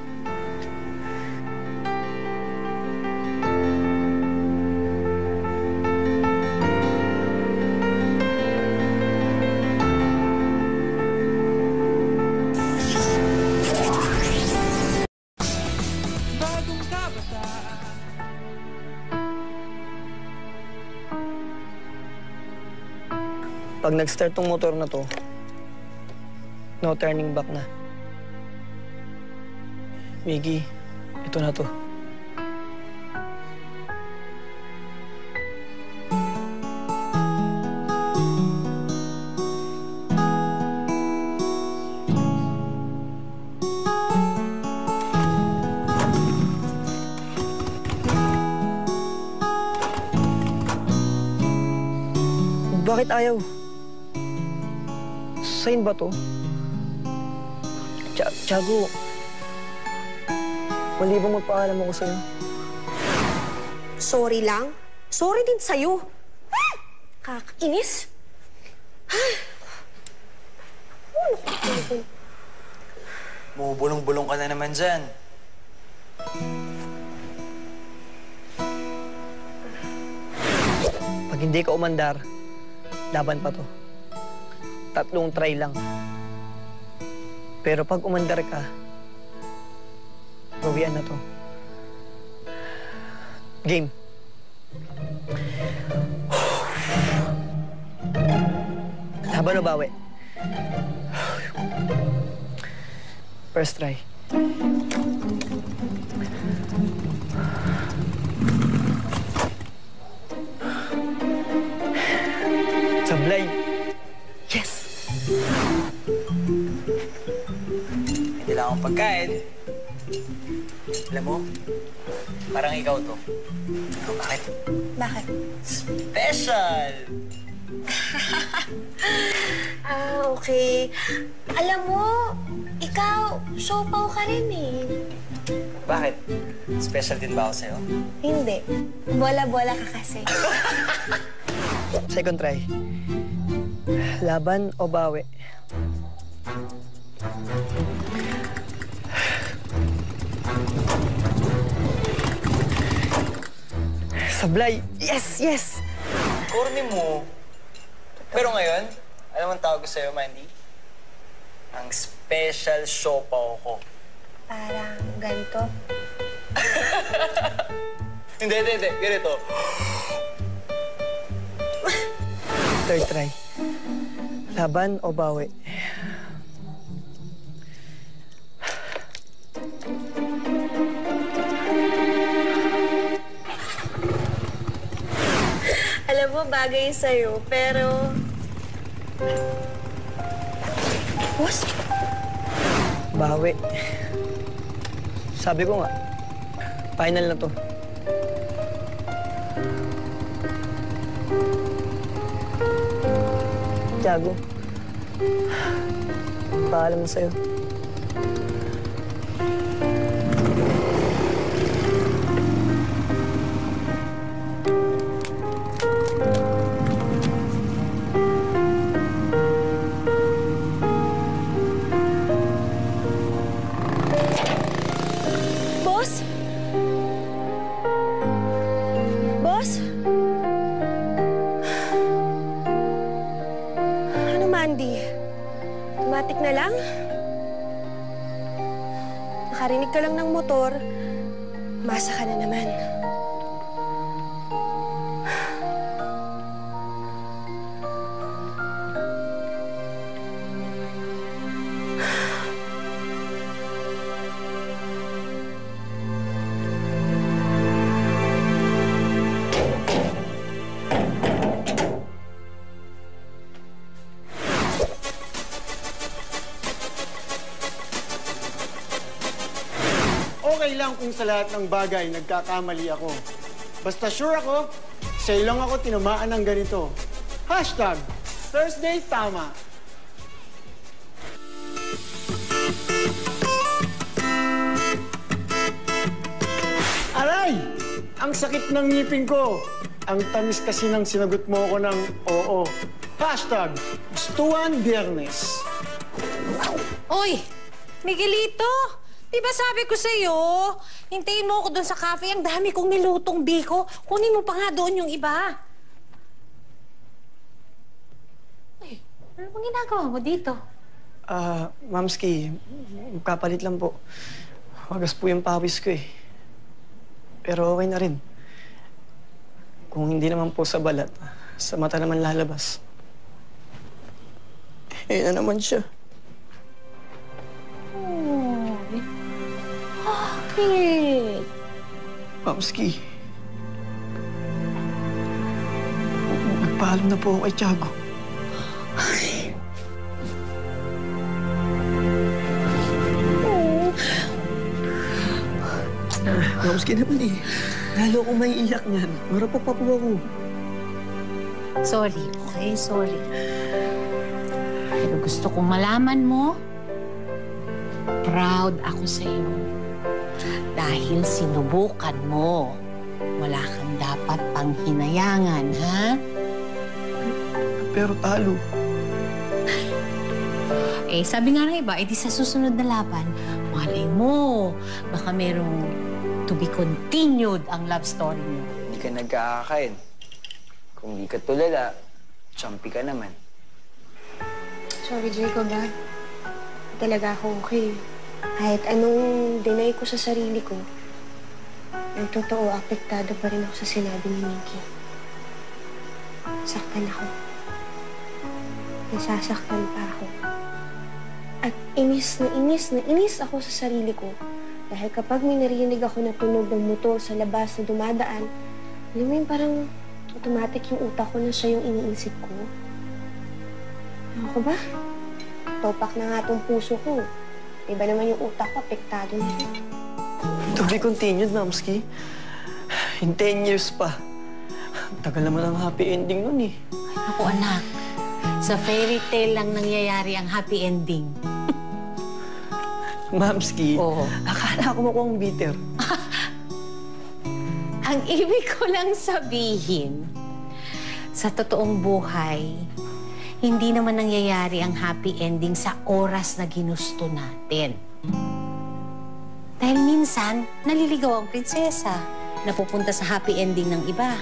Pag nag-start tong motor na to, no turning back na. Miggy, ito na to. Bakit ayaw? Sign ba to? Tiago, mali bang magpaalam ako sa'yo? Sorry lang. Sorry din sa'yo. Kakainis. Mubulong-bulong ka na naman dyan. Pag hindi ka umandar, laban pa to. 3 try lang. Pero pag umandar ka, bawian na to. Game. Laban o bawi? First try. Sablay. Yes! Hindi lang akong pagkain. Alam mo, parang ikaw to. Bakit? Bakit? Special! Okay. Alam mo, ikaw, siopaw ka rin eh. Bakit? Special din ba ako sa'yo? Hindi. Bola-bola ka kasi. Second try. Laban o bawi? Sablay! Yes! Yes! Corny mo. Pero ngayon, alam mo ang tawag ko sa'yo, Mandy? Ang special siopaw ko. Parang ganito. Hindi. Ganito. Third try. Laban o bawi? Alam mo, bagay sa'yo, pero... Boss? Bawi. Sabi ko nga, final na to. Tiago, paalam na sa'yo. Boss? Boss? Ano, Mandy? Automatic na lang? Nakarinig ka lang ng motor, masa ka na naman. kung sa lahat ng bagay nagkakamali ako. Basta sure ako, sa'yo lang ako tinamaan ng ganito. Hashtag, Thursday Tama. Aray! Ang sakit ng ngipin ko. Ang tamis kasi ng sinagot mo ako ng oo. Hashtag, Gustuhan Biyernes. Oy, Miguelito! Di ba sabi ko sa'yo, hintayin mo ako doon sa cafe. Ang dami kong nilutong biko. Kunin mo pa nga doon yung iba. Ay, ano bang ginagawa mo dito? Mamski, kapalit lang po. Wagas po yung pawis ko eh. Pero okay na rin. Kung hindi naman po sa balat, sa mata naman lalabas. Eh na naman siya. Oh, bakit? Mamski, nagpaalam na po ako kay Tiago. Mamski naman eh. Lalo akong maiiyak niyan. Marapok pa po ako. Sorry, okay? Sorry. Pero gusto kong malaman mo, proud ako sa'yo. Dahil sinubukan mo. Wala kang dapat panghinayangan, ha? Pero talo. Eh, sabi nga ng iba, edi sa susunod na laban, malay mo, baka merong to be continued ang love story niyo. Hindi ka nagkakakain. Kung di ka tulala, champi ka naman. Sorry, Jacob, ha? Talaga ako okay. Kahit anong deny ko sa sarili ko, ang totoo, apektado pa rin ako sa sinabi ni Nikki. Saktan ako. Nasasaktan pa ako. At inis na inis ako sa sarili ko. Dahil kapag may narinig ako na tunog ng motor sa labas na dumadaan, alam mo yun, parang automatic yung utak ko na siya yung iniisip ko. Ako ba? Topak na nga tong puso ko. Diba naman yung utak ko, apektado na yun. To be continued, Mamski. In 10 years pa. Tagal naman ang happy ending nun eh. Ay, naku anak. Sa fairy tale lang nangyayari ang happy ending. Mamski, akala ko makuha ang bitter. Ang ibig ko lang sabihin, sa totoong buhay, hindi naman nangyayari ang happy ending sa oras na ginusto natin. Dahil minsan, naliligaw ang prinsesa na pupunta sa happy ending ng iba.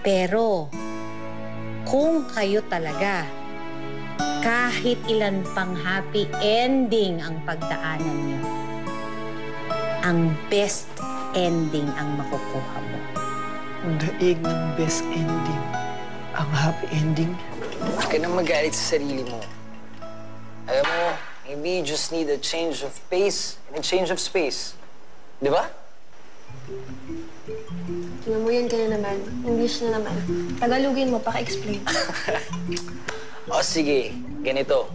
Pero, kung kayo talaga, kahit ilan pang happy ending ang pagdaanan niyo, ang best ending ang makukuha mo. Daig ng best ending. Ang happy ending. Huwag ka nang magalit sa sarili mo. Alam mo, maybe you just need a change of pace and a change of space. Di ba? Tingnan mo yan ka na naman. English na naman. Tagalogin mo, paka-explain. O sige, ganito.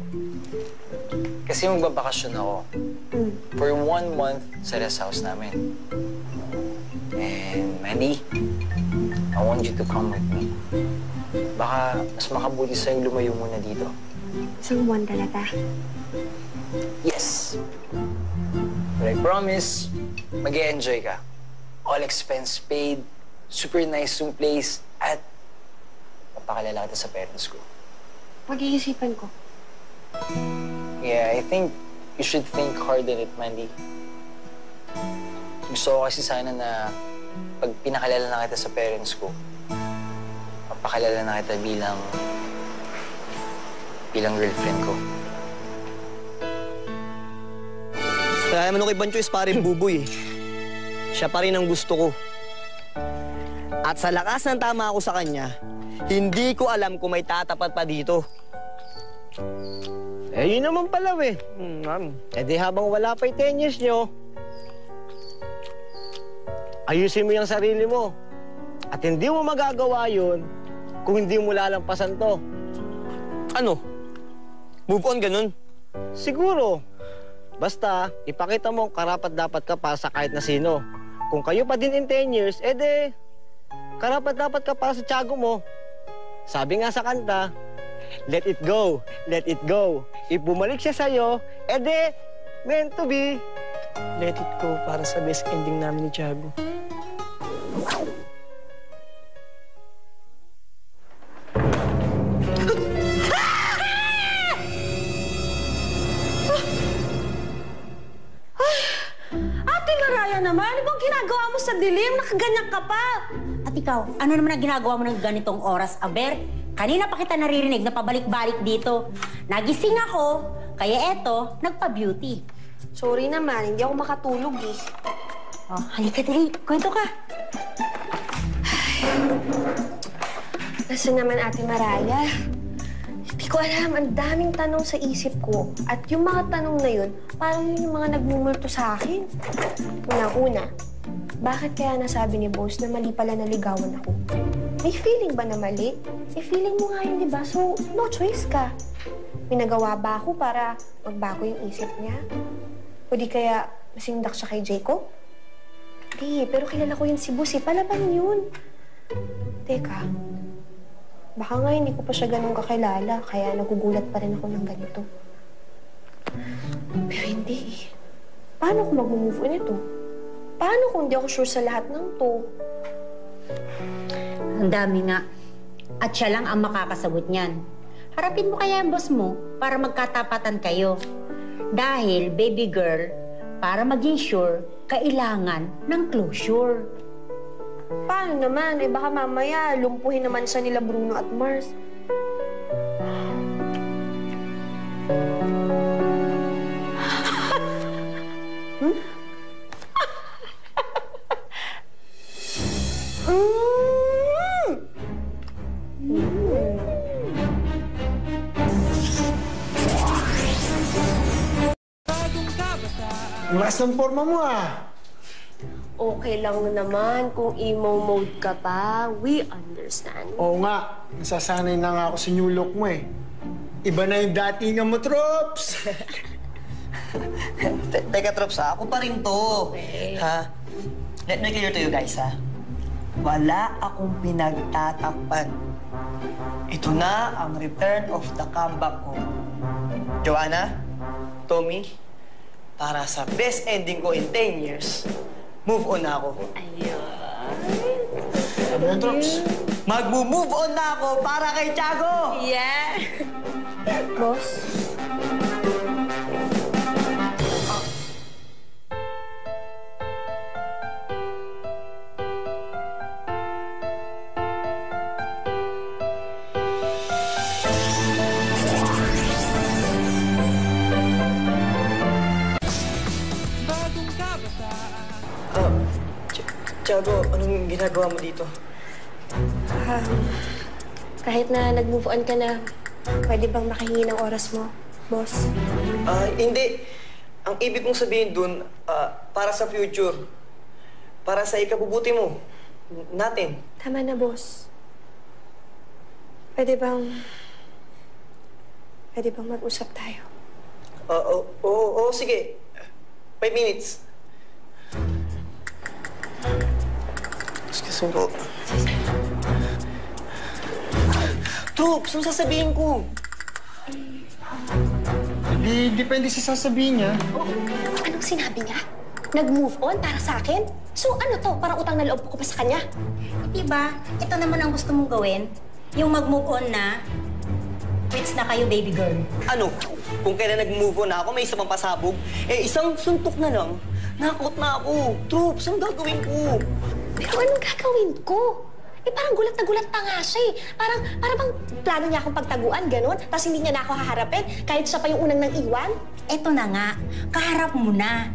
Kasi magbabakasyon ako. For 1 month sa rest house namin. And Mandy, I want you to come with me. Baka mas makabuti sa'yo lumayo muna dito. Isang buwan talaga. Yes. But I promise, mag-e-enjoy ka. All expense paid, super nice yung place, at mapakalala kita sa parents ko. Pag-iisipan ko. Yeah, I think you should think hard on it, Mandy. Gusto ko kasi sana na pag pinakalala na kita sa parents ko, mapakalala na kita bilang girlfriend ko. Kaya naman ako kay Bancho is parin buboy eh. Siya pa rin ang gusto ko. At sa lakas ng tama ako sa kanya, hindi ko alam kung may tatapat pa dito. Eh, yun naman pala eh. Eh di habang wala pa yung 10 years nyo, ayusin mo yung sarili mo. At hindi mo magagawa yun kung hindi mo lalampasan to. Ano? Move on ganun? Siguro. Basta, ipakita mo karapat-dapat ka para sa kahit na sino. Kung kayo pa din in 10 years, edi, karapat-dapat ka para sa tiyago mo. Sabi nga sa kanta, let it go, let it go. If bumalik siya sa'yo, edi, meant to be. Let it go para sa best ending namin ni Tiago. Ate Maraya naman, ano bang ginagawa mo sa dilim? Nakaganyak ka pa. At ikaw, ano naman ang ginagawa mo ng ganitong oras, Aber? Kanina pa kita naririnig na pabalik-balik dito. Nagising ako, kaya eto, nagpa-beauty. Sorry naman, hindi ako makatulog eh. Oh, halika dali, kwento ka. Kasi naman, Ate Maraya, hindi ko alam, ang daming tanong sa isip ko. At yung mga tanong na yun, parang yun yung mga nagmumulto sa akin. Unang-una, bakit kaya nasabi ni Boss na mali pala naligawan ako? May feeling ba na mali? Eh, feeling mo nga yun, di ba? So, no choice ka. May nagawa ba ako para magbago yung isip niya? O di kaya masindak siya kay Jacob? Di, pero kilala ko yun si Boss eh. Palaban yun. Teka, baka nga hindi ko pa siya ganun kakilala, kaya nagugulat pa rin ako ng ganito. Pero hindi eh. Paano ko mag-move on ito? Paano kung hindi ako sure sa lahat ng to? Ang dami nga. At siya lang ang makakasagot niyan. Harapin mo kaya ang boss mo para magkatapatan kayo. Dahil, baby girl, para maging sure, kailangan ng closure. Paano naman? Eh baka mamaya lumpuhin naman siya nila Bruno at Mars. Mas ang forma mo ah. Okay lang naman kung emo mode ka pa. We understand. Oo nga, nasasanay na nga ako sa new look mo eh. Iba na yung datingan mo, Trops! Teka, Trops, ha? Ako pa rin to. Okay. Ha? Let me clear to you guys, ha? Wala akong pinagtatakpan. Ito na ang return of the comeback ko. Joanna, Tommy, para sa best ending ko in 10 years, move on na ako. Ano yan, Trops? Magmo-move on na ako para kay Tiago! Yeah! Boss? Tiago, anong ginagawa mo dito? Kahit na nag-move on ka na, pwede bang makahingi ng oras mo, boss? Hindi. Ang ibig kong sabihin dun, para sa future. Para sa ikabubuti mo. Natin. Tama na, boss. Pwede bang mag-usap tayo? Oo, sige. 5 minutes. Excuse me po. Trops, anong sasabihin ko? Depende sa sasabihin niya. Anong sinabi niya? Nag-move on para sa akin? So ano to? Parang utang na loob ko pa sa kanya? Diba? Ito naman ang gusto mong gawin. Yung mag-move on na, quits na kayo, baby girl. Ano? Kung kailan nag-move on na ako, may isa pang pasabog, eh isang suntok na lang, nakot na ako. Trops, anong gagawin ko? Pero anong gagawin ko? Eh parang gulat na gulat pa nga siya eh. Parang bang plano niya akong pagtaguan, gano'n? Tapos hindi niya na ako haharapin kahit siya pa yung unang nang iwan? Eto na nga, kaharap mo na.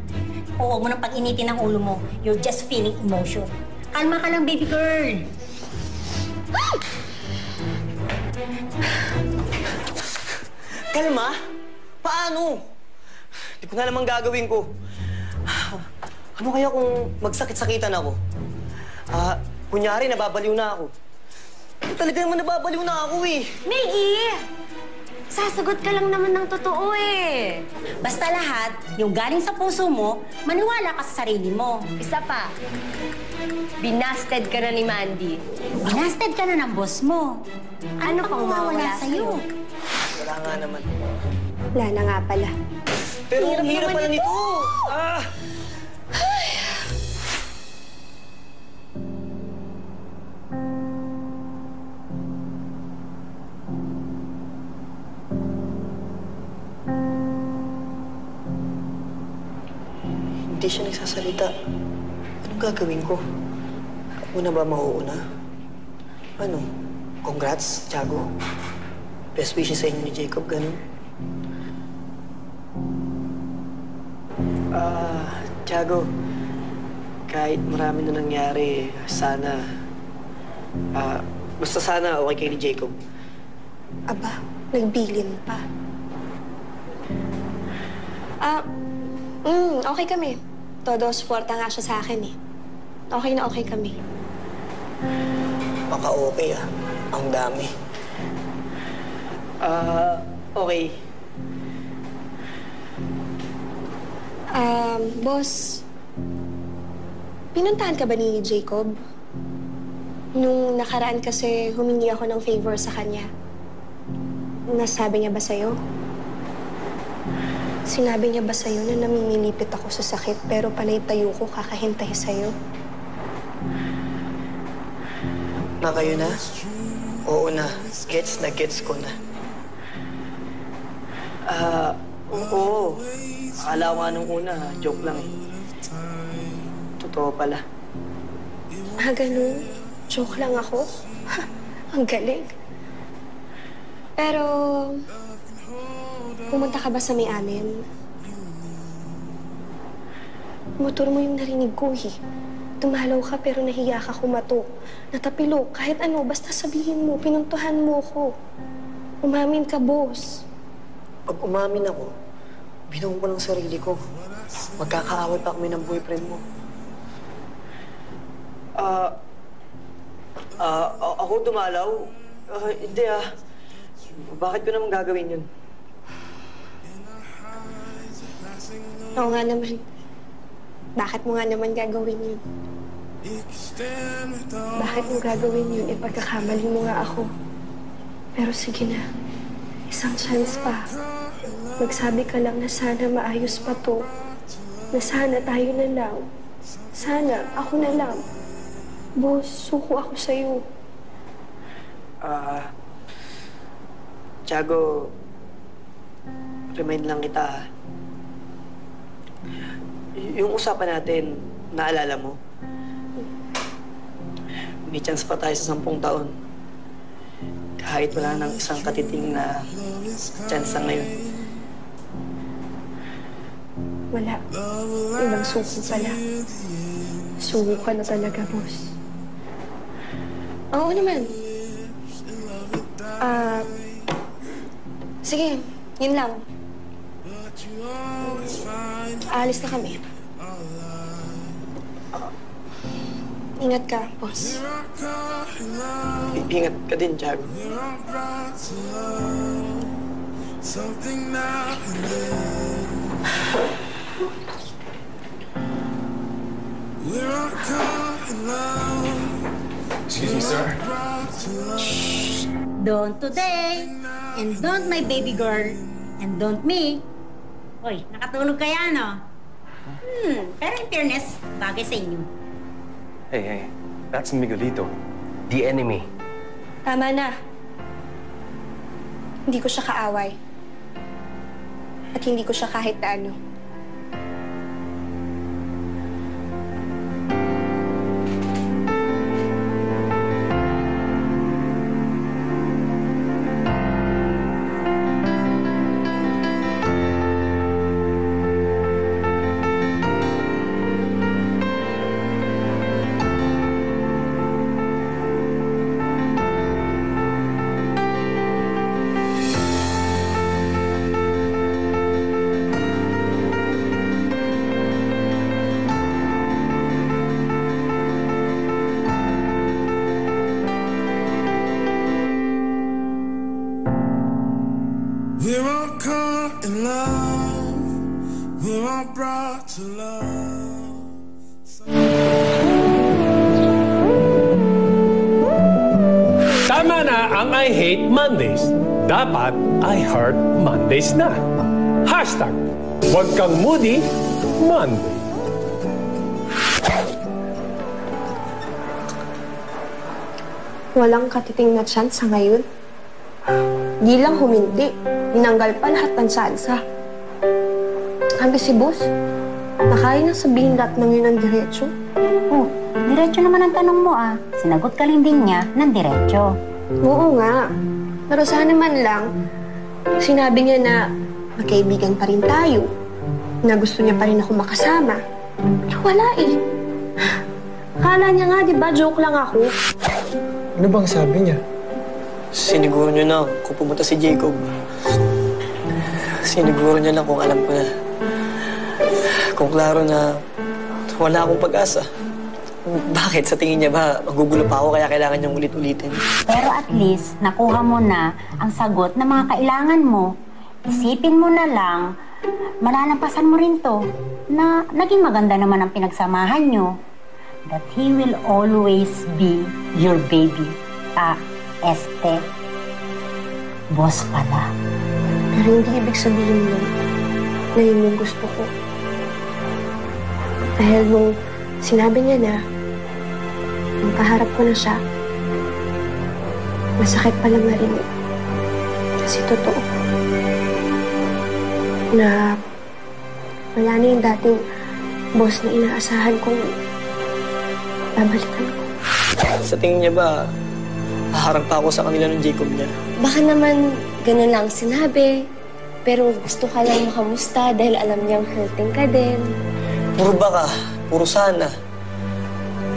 O huwag mo nang pag-initin ng ulo mo. You're just feeling emotion. Kalma ka lang, baby girl. Kalma? Paano? Hindi ko na naman gagawin ko. Ano kaya kung magsakit-sakitan ako? Kunyari, nababaliw na ako. Talaga naman nababaliw na ako eh. Maggie! Sasagot ka lang naman ng totoo eh. Basta lahat, yung galing sa puso mo, maniwala ka sa sarili mo. Isa pa, binasted ka na ni Mandy. Binasted ka na ng boss mo. Ano pang mawawala sa'yo? Wala nga naman. Wala na nga pala. Pero ang hirap pala nito! Ah! Hindi siya nagsasalita. Anong gagawin ko? Ako na ba mauuna? Ano? Congrats, Tiago. Best wishes sa inyo ni Jacob, ganun. Tiago, kahit marami na nangyari, sana... basta sana okay kayo ni Jacob. Aba, nagbilin pa. Okay kami. Todo suporta nga siya sa akin eh. Okay na okay kami. Baka okay Ang dami. Okay. Boss, pinuntahan ka ba ni Jacob? Nung nakaraan kasi humingi ako ng favor sa kanya. Nasabi niya ba sa'yo? Sinabi niya ba sa'yo na namimilipit ako sa sakit pero panay tayo ko kakahintay sa'yo? Na kayo na? Oo na. Gets ko na. Oo. Akala ko nga nung una, joke lang eh. Totoo pala. Ganun? Joke lang ako? Ang galing. Pero, pumunta ka ba sa may amin? Motor mo yung narinig ko eh. Tumalaw ka pero nahiya ka kumato. Natapilok, kahit ano, basta sabihin mo, pinuntuhan mo ko. Umamin ka, boss. Pag umamin ako, binuong ko ng sarili ko. Magkakaaway pa kami ng boyfriend mo. Ako dumalaw? Hindi Bakit ko naman gagawin yun? Oo nga naman. Bakit mo nga naman gagawin yun? Bakit mo gagawin yun? Pagkakamali mo nga ako. Pero sige na. Isang chance pa. Magsabi ka lang na sana maayos pa to. Na sana tayo na lang. Sana ako na lang. Boss, suko ako sa'yo. Tiago, remind lang kita. Yung usapan natin, naalala mo? May chance pa tayo sa 10 taon. Kahit wala nang isang katiting na chance na ngayon. Wala. Ibang suko pala. Suko ka na talaga, boss. Oo naman. Sige, yun lang. Aalis na kami. Ingat ka, boss. Ingat ka din, Tiago. Excuse me, sir. Don't today, and don't my baby girl, and don't me. Hoy, nakatulog kaya, no? Pero in fairness, bagay sa inyo. Hey, that's Miguelito, the enemy. Tama na. Hindi ko siya kaaway. At hindi ko siya kahit na ano. Tama na ang I Hate Mondays. Dapat I Heart Mondays na. Hashtag, huwag kang moody, Monday. Walang katiting na chance sa ngayon. Di lang huminti. Tinanggal pa lahat ng tsansa. Sabi si boss, nakaya na sabihin lahat ng yun ng diretsyo. Oh, diretso naman ang tanong mo ah. Sinagot ka rin din niya ng diretso. Oo nga. Pero sana man lang, sinabi niya na magkaibigan pa rin tayo. Na gusto niya pa rin ako makasama. Wala eh. Kala niya nga, di ba? Joke lang ako. Ano bang sabi niya? Siniguro niya na kung pumunta si Jacob. Siniguro niya lang kung alam ko na. Kung klaro na wala akong pag-asa. Bakit? Sa tingin niya ba, magugulo pa ako kaya kailangan niyang ulit-ulitin? Pero at least, nakuha mo na ang sagot na mga kailangan mo. Isipin mo na lang, malalampasan mo rin to, na naging maganda naman ang pinagsamahan nyo. That he will always be your baby. Boss pala. Pero hindi ibig sabihin mo na yun yung gusto ko. Dahil nung sinabi niya na, nung kaharap ko na siya, masakit palang marinig. Kasi totoo. Na wala na yung dating boss na inaasahan kong babalikan ko. Sa tingin niya ba, haharap pa ako sa kanila ng Jacob niya? Baka naman ganun lang sinabi, pero gusto ka lang makamusta dahil alam niyang hurting ka din. Puro baka, puro sana.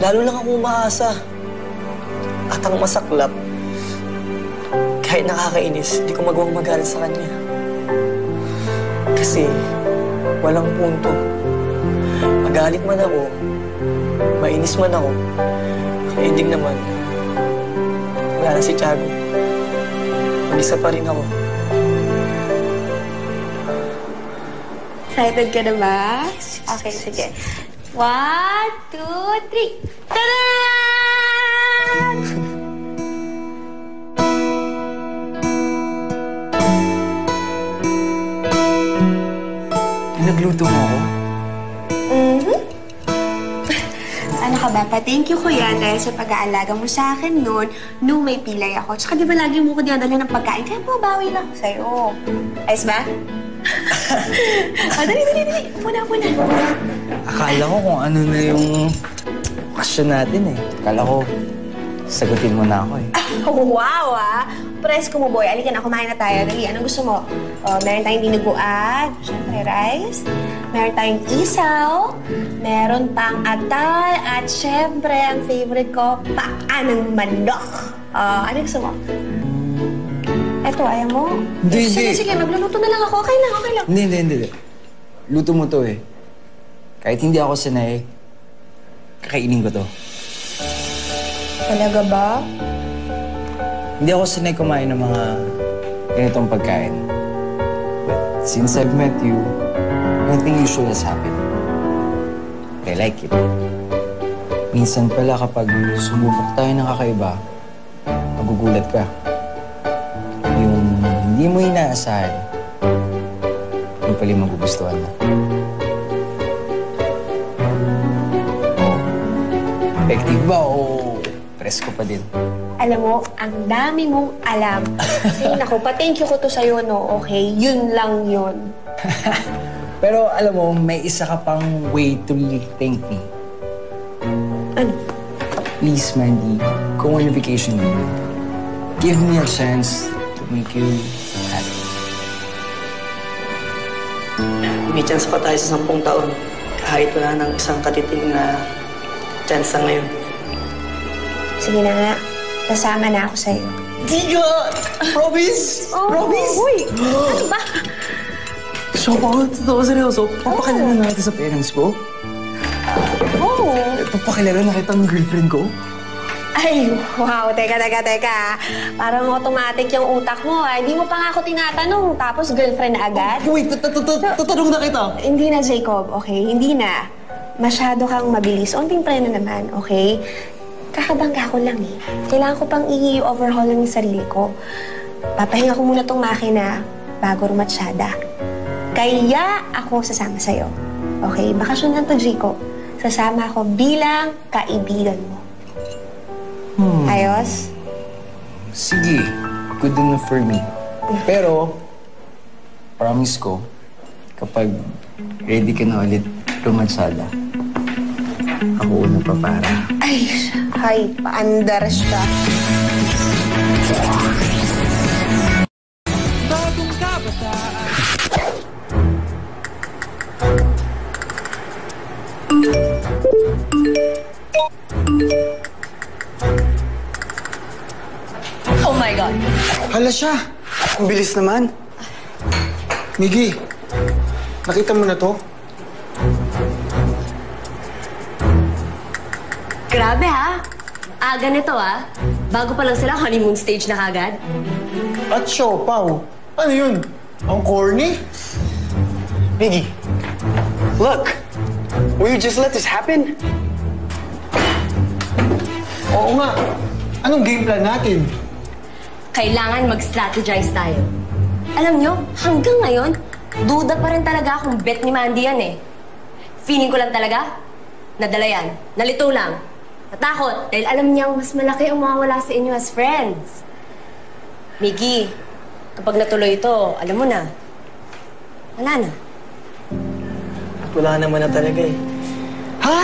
Lalo lang ako umaasa. At ang masaklap, kahit nakakainis, di ko magawang magalit sa kanya. Kasi walang punto. Magalit man ako, mainis man ako, ending naman, wala na si Tiago. Mag-isa pa rin ako. Excited ka na ba? Okay, sige. 1, 2, 3. Tadaan! Nagluto mo ako? Ano ka ba? Pa-thank you ko yan dahil sa pag-aalaga mo sa akin noon nung may pilay ako. Tsaka di ba lagi mo ko dinadala ng pagkain? Kaya babawi lang ako sa'yo. Ayos ba? Dali. Muna. Akala ko kung ano na yung question natin eh. Akala ko, sagutin mo na ako eh. Wow, ah! Press ko mo, boy. Alika na, kumain na tayo. Dali, anong gusto mo? Meron tayong dinuguan, syempre rice. Meron tayong isaw. Meron pang atal. At syempre, ang favorite ko, paa ng manok. Ano gusto mo? Eto, ayaw mo? Hindi. Sige, magluluto na lang ako. Okay lang. Hindi. Luto mo to eh. Kahit hindi ako sanay, kakainin ko to. Talaga ba? Hindi ako sanay kumain ng mga ganitong pagkain. But since I've met you, nothing usual has happened. I like it. Minsan pala kapag sumubok tayo ng kakaiba, magugulat ka. Yung hindi mo inaasahan, yung pala yung magugustuhan mo. Effective ba o presko pa din? Alam mo, ang dami mong alam. Kasi naku, pa-thank you ko to sa'yo, no? Okay? Yun lang yun. Pero alam mo, may isa ka pang way to thank me. Ano? Please, Mandy, go on a vacation with me. Give me a chance to make you happy. May chance pa tayo sa 10 taon. Kahit wala nang isang katiting na chance na ngayon. Sige na nga. Kasama na ako sa'yo. Diga! Promise! Promise! Uy! Ano ba? So, totoo seryoso, papakilala na natin sa parents ko? Oo. Papakilala na kitang girlfriend ko? Ay, wow. Teka. Parang automatic yung utak mo. Hindi mo pa nga ako tinatanong. Tapos girlfriend na agad. Wait, tatanong na kita. Hindi na, Jacob. Okay? Hindi na. Masyado kang mabilis. Onting preno naman, okay? Kakabangga ko lang eh. Kailangan ko pang i-overhaul yung sarili ko. Papahinga ko muna tong makina bago rumatsyada. Kaya ako sasama sa'yo. Okay? Bakasyon lang to, Jacob. Sasama ako bilang kaibigan mo. Ayos? Sige, good enough for me. Pero, promise ko, kapag ready ka na ulit lumatsada, ako una pa para. Ay, paandar siya. Bagong kabataan. Oh my God! Hala siya. Ang bilis naman. Miggy, nakita mo na to? Grabe ha? Aga nito ha? Bago pa lang sila, honeymoon stage na kagad. At siopaw. Ano yun? Ang corny? Miggy, look. Will you just let this happen? Oo nga. Anong game plan natin? Kailangan mag-strategize tayo. Alam nyo, hanggang ngayon, duda pa rin talaga akong bet ni Mandy yan eh. Feeling ko lang talaga, nadala yan. Nalito lang. Natakot dahil alam niyang mas malaki ang mawawala sa inyo as friends. Miggy, kapag natuloy ito, alam mo na. Wala na. At wala naman na talaga eh. Ha?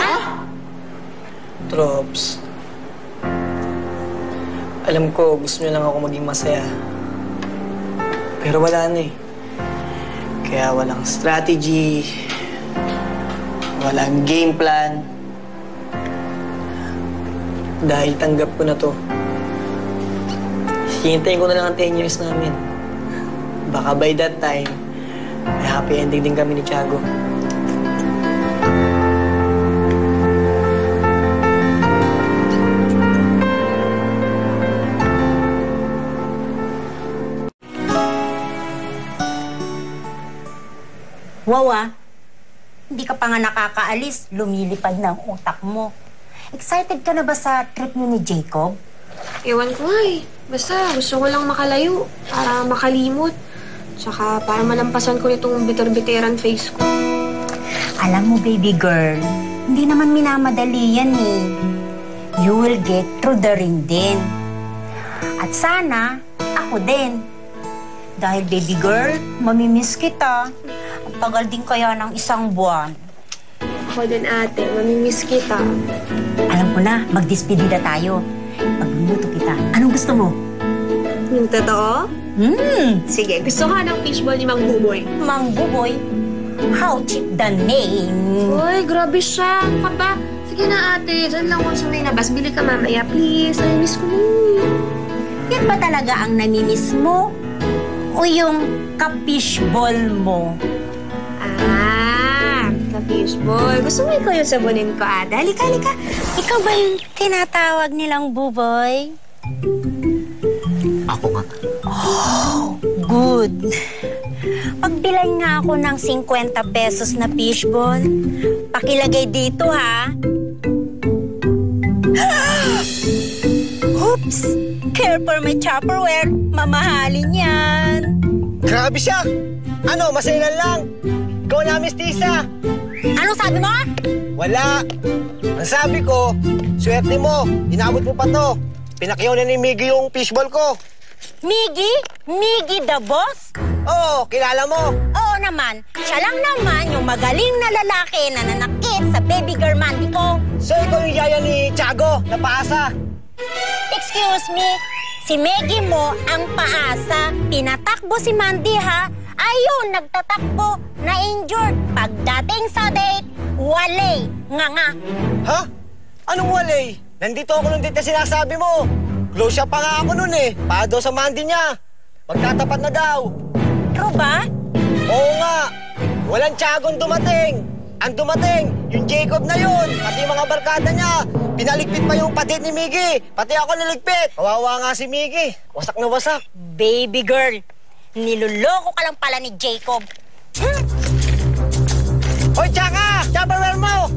Trops. Alam ko, gusto niyo lang ako maging masaya. Pero wala na eh. Kaya walang strategy, walang game plan. Dahil tanggap ko na to. Hihintayin ko na lang ang 10 years namin. Baka by that time, may happy ending din kami ni Tiago. Wow hindi ka pa nga nakakaalis, lumilipad na ang utak mo. Excited ka na ba sa trip niyo ni Jacob? Ewan ko nga eh. Basta gusto ko lang makalayo para makalimot. Tsaka para malampasan ko itong bitter-bitteran face ko. Alam mo, baby girl, hindi naman minamadali yan eh. You will get through the ring din. At sana, ako din. Dahil baby girl, mamimiss kita. Ang tagal din kaya ng 1 buwan. Ako din ate, mamimiss kita. Alam ko na, magdispedida tayo. Pagluluto kita. Anong gusto mo? Yung totoo? Sige, gusto ka ng fishball ni Mang Buboy. Mang Buboy? How cheap the name? Uy, grabe siya. Ano ka ba? Sige na ate, dyan lang ako sa may labas. Bili ka mamaya, please. Namimiss ko na yun. Yan ba talaga ang namimiss mo? O yung ka-fishball mo? Ka-fishball. Gusto mo ikaw yung sabunin ko, Ada? Halika. Ikaw ba yung tinatawag nilang Buboy? Ako nga. Oh, good. Pagbilay nga ako ng 50 pesos na fishball. Pakilagay dito, ha? Oops! Care for my Tupperware. Mamahalin yan. Grabe siya! Ano, masailan lang. Ikaw na, Miss Tisa. Anong sabi mo? Wala. Ang sabi ko, swerte mo. Inabot mo pa to. Pinakyaw na ni Miggy yung fishball ko. Miggy? Miggy the boss? Oo, kilala mo. Oo naman. Siya lang naman yung magaling na lalaki na nanakit sa baby girl Mandy ko. So ikaw yung yaya ni Tiago na paasa? Excuse me, si Meggy mo ang paasa. Pinatakbo si Mandy, ha? Ayun, nagtatakbo, na-injured. Pagdating sa date, wale, nga. Ha? Anong wale? Nandito ako nung date na sinasabi mo. Close siya pa nga ako nun eh. Para daw sa Mandy niya. Magtatapat na daw. True ba? Oo nga. Walang Tiagong dumating. ang dumating, yung Jacob na yun, pati yung mga barkada niya, pinaligpit pa yung padit ni Miggy, pati ako naligpit. Kawawa nga si Miggy, wasak na wasak. Baby girl, niloloko ka lang pala ni Jacob. Hoy, Chaka! Tupperware mo!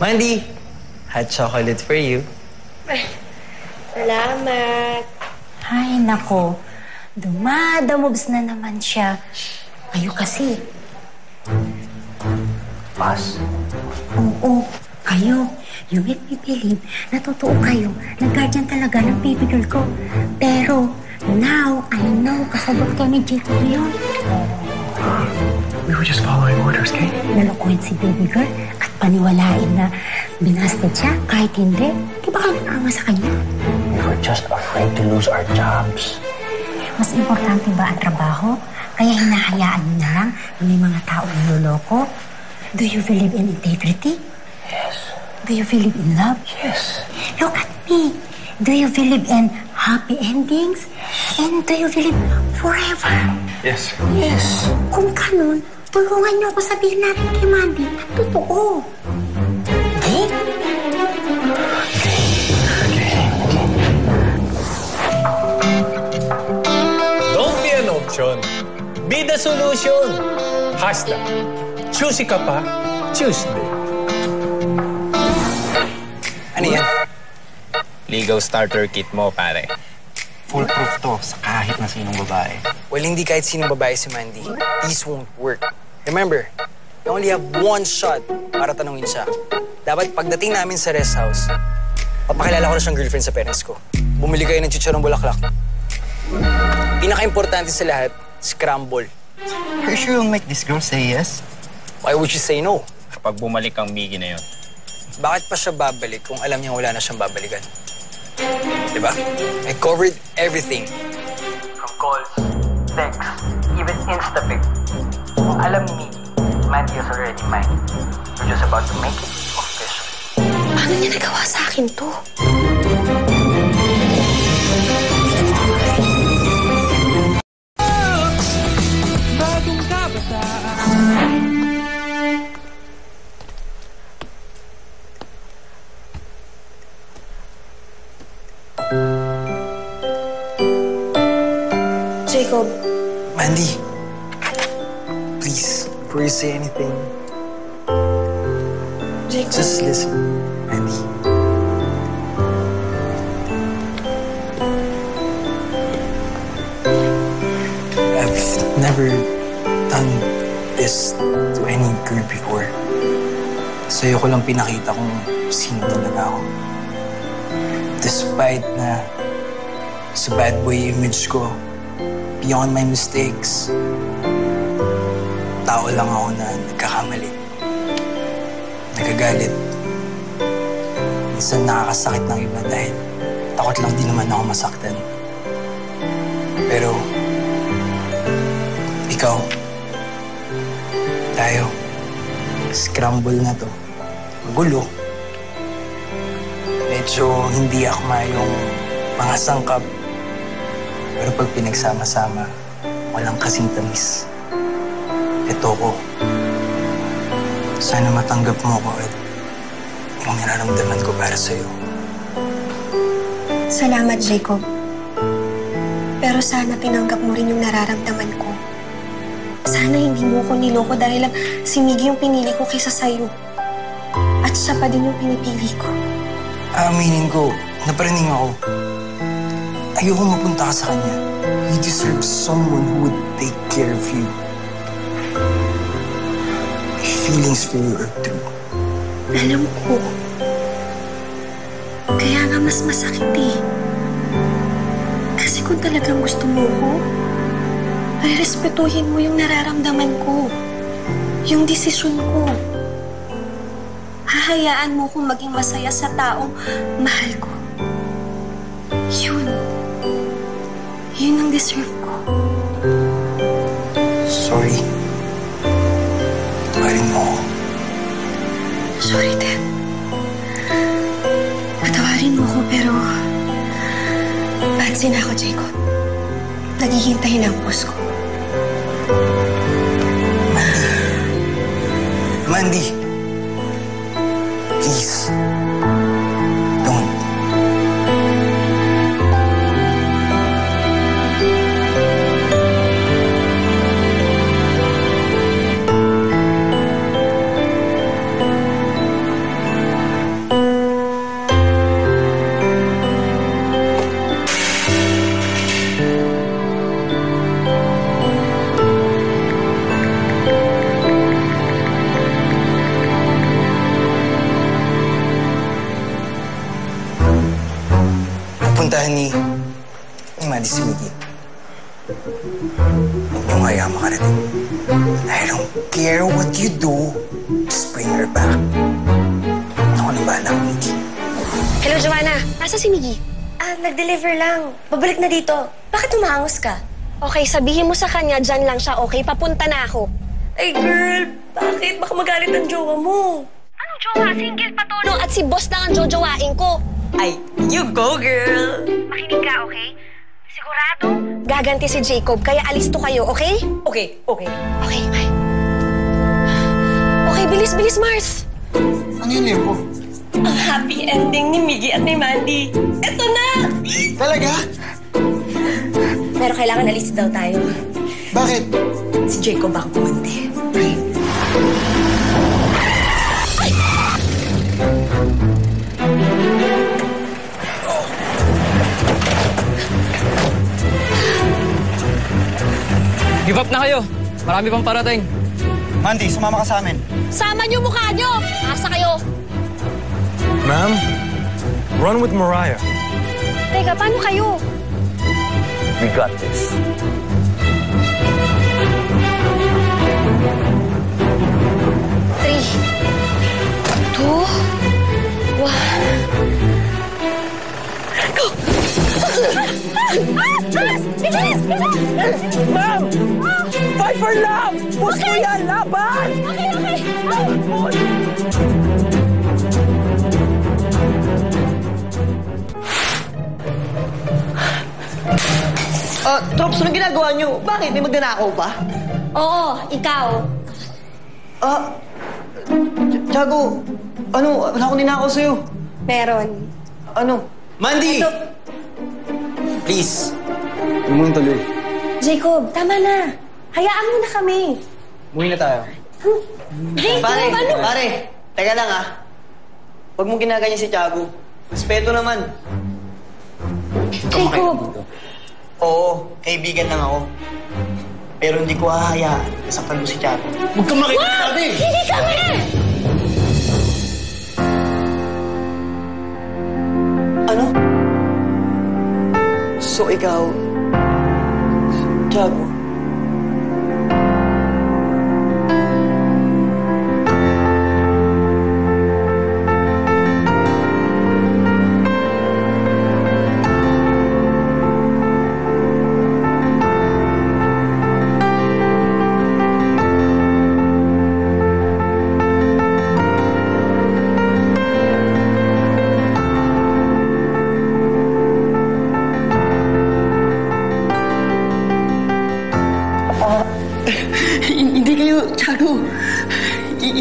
Mandy, hot chocolate for you. Salamat. Ay, nako. Dumadamobs na naman siya. Kayo kasi. Pas? Oo, kayo. You make me believe na totoo kayo. Nag-guardian talaga ng baby girl ko. Pero, now, I know kasabot kayo ni Jacob yun. We were just following orders, Kate. Nalokohin si baby girl at paniwalain na binasted siya kahit hindi. Di ba kami naama sa kanya? We were just afraid to lose our jobs. Mas importante ba ang trabaho? Kaya hinahayaan niyo na lang na may mga taong niloloko? Do you believe in integrity? Yes. Do you believe in love? Yes. Look at me. Do you believe in happy endings? And do you believe forever? Yes. Yes. Kung ganun, tulungan niyo ako sabihin natin kay Mandy na totoo. Okay? Don't be an option. Be the solution. Hashtag, choosy ka pa, Tuesday. Ano yan? Ligaw starter kit mo, pare. Foolproof to sa kahit na sinong babae. Well, hindi kahit sinong babae si Mandy. This won't work. Remember, you only have one shot para tanungin siya. Dapat pagdating namin sa rest house, papakilala ko na siyang girlfriend sa parents ko. Bumili kayo ng chicharong bulaklak. Pinaka-importante sa lahat, scramble. Are you sure you'll make this girl say yes? Why would you say no? Kapag bumalik ang Miggy na yun. Bakit pa siya babalik kung alam niya wala na siyang babalikan? Diba? I covered everything. From calls, texts, even Instapic. Kung alam ni Mandy is already mine. We're just about to make it official. Paano niya nagawa sa akin to? Bagong kabataan. Jacob. Mandy, please, before you say anything, Jacob. just listen, Mandy. I've never done this to any girl before. Sa'yo ko lang pinakita kung sino talaga ako. Despite na sa bad boy image ko, beyond my mistakes, tao lang ako na nagkakamali. Nagagalit. Minsan nakakasakit ng iba dahil takot lang din naman ako masaktan. Pero, ikaw, tayo, scramble na to. Magulo. Medyo hindi akma yung mga sangkap. Pero pag pinagsama-sama, walang kasing tamis. Ito ko. Sana matanggap mo ko at yung nararamdaman ko para sa'yo. Salamat, Jacob. Pero sana tinanggap mo rin yung nararamdaman ko. Sana hindi mo ko niloko dahil lang si Miggy yung pinili ko kaysa sa'yo. At siya pa din yung pinipili ko. Aaminin ko, naparinig ako. Ayoko mapunta ka sa kanya. You deserve someone who would take care of you. My feelings for you are true. Alam ko. Kaya nga mas masakit eh. Kasi kung talagang gusto mo ko, ay respetuhin mo yung nararamdaman ko. Yung desisyon ko. Hahayaan mo kong maging masaya sa taong mahal ko. Yun. Yun ang deserve ko. Sorry. Tawarin mo ako. Sorry, Dad. Taxi na ako, Jacob. Naghihintay na ang boss ko. Mandy! Please. Don't. Puntahan ni Mandy si Miggy. Huwag niyong hayaan makarating. I don't care what you do. Just bring her back. Ako nang bahala kay Miggy. Hello, Joanna. Nasa si Miggy? Nag-deliver lang. Babalik na dito. Bakit umangos ka? Okay, sabihin mo sa kanya, dyan lang siya, okay? Papunta na ako. Ay, girl, bakit? Baka magalit ng jowa mo. Anong jowa? Single pa to, no? At si boss lang ang jojowain ko. Ay, you go, girl. Makinig ka, okay? Sigurado? Gaganti si Jacob, kaya alis to kayo, okay? Okay, okay. Okay, bye. Okay, bilis, Mars. Ano yun, Limpo? Ang happy ending ni Miggy at ni Mandy. Eto na! Talaga? Pero kailangan alis daw tayo. Bakit? Si Jacob ang pumunti. Give up na kayo. Marami pang parating. Mandy, sumama ka sa amin. Sama niyo mukha niyo! Asa kayo? Ma'am, run with Mariah. Teka, paano kayo? We got this. Three, two, one. Go! Bilis! Ma'am! Fight for love! Push ko yan! Laban! Okay. Trops, anong ginagawa niyo? Bakit? May magnanakaw ba? Oo, ikaw. Tiago, wala akong ninakaw sa'yo. Meron. Ano? Mandy! Please. Huwag mo tuloy. Jacob, tama na. Hayaan mo na kami. Umuwi na tayo. Jacob, Pare, teka lang Huwag mong ginaganyan si Tiago. Respeto naman. Jacob! Oo, kaibigan lang ako. Pero hindi ko hahayaan na saktan mo si Tiago. Huwag kang makikisabi! Hindi kami! Ano? So ikaw, Tiago?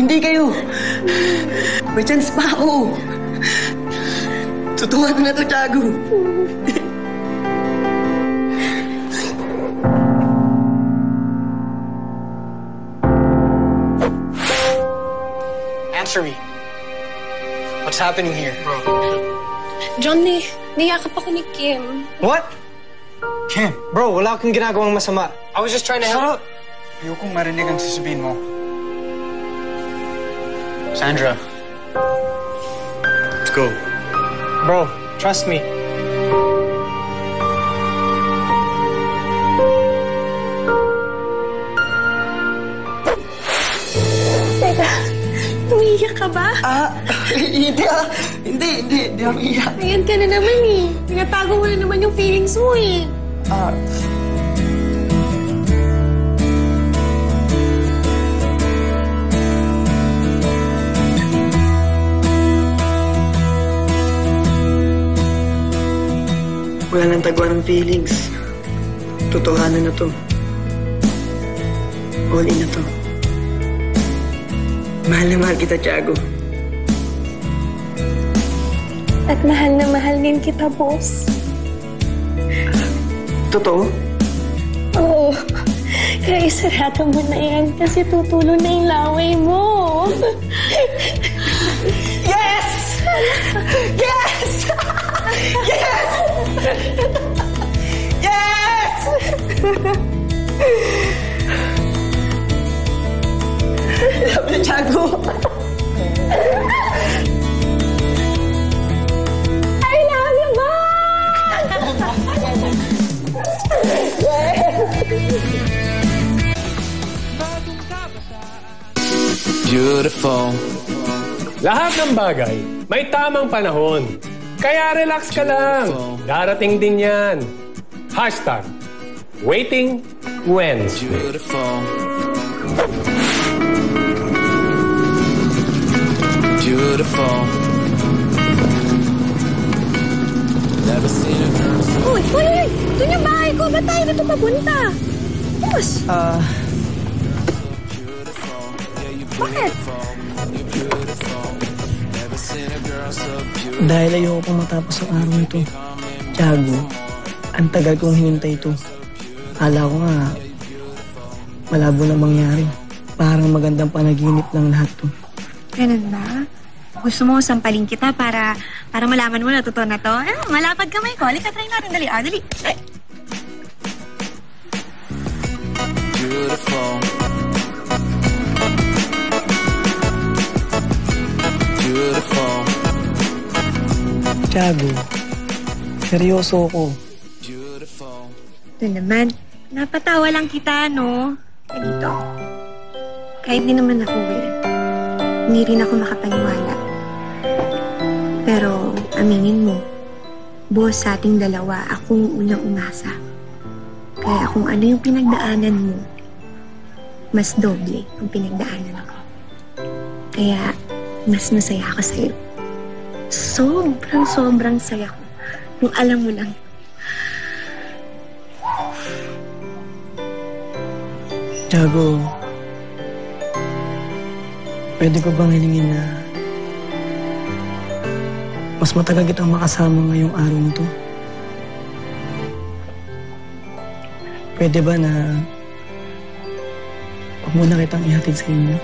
Hindi kayo. May chance pa ako. Tutuhan ko na to, Tiago. Answer me. What's happening here? John, niyakap ako ni Kim. What? Kim, bro, wala akong ginagawang masama. I was just trying to help. Shut up! Ayokong marinig ang sasabihin mo. Sandra. Let's go. Bro, trust me. Teka, umiiyak ka ba? Hindi Hindi ako iyak. Ayan ka na naman eh. Tinatago mo na naman yung feelings mo eh. Wala nang tagwa ng feelings. Totohanan na to. All in na to. Mahal na mahal kita, Tiago. At mahal na mahal din kita, boss. Totoo? Oo. Kaya isarado mo na yan kasi tutulo na yung laway mo. Yes! Yes! Yes! Yes! Love you, Tiago. I love you, boss! Beautiful. Lahat ng bagay, may tamang panahon. Kaya relax ka lang. Darating din yan. Hashtag, Waiting Wednesday. Beautiful. Beautiful. Never seen a girl so... Uy! Doon yung bahay ko! Ba't tayo dito papunta? Boss! Bakit? Dahil ayoko pang matapos ang araw nito. Tiago, ang tagal kong hinintay ito. Akala ko nga, malabo na mangyari. Parang magandang panaginip lang lahat to. Ganun ba? Gusto mo sampalin kita para malaman mo na totoo na to? Malapad kamay ko. Halika, try natin. Dali. Dali. Ay. Beautiful. Beautiful. Tiago, seryoso ako. Ito naman. Napatawa lang kita, no? Dito. Kahit di naman ako hindi rin ako makapaniwala. Pero, aminin mo, boss sa ating dalawa, akong unang umasa. Kaya kung ano yung pinagdaanan mo, mas doble ang pinagdaanan ako. Kaya, mas masaya ako sa'yo. Sobrang saya ko. Kung alam mo lang. Tiago, pwede ko bang hilingin na mas matagal kitang makasama ngayong araw nito? Pwede ba na huwag muna kitang ihatid sa inyo?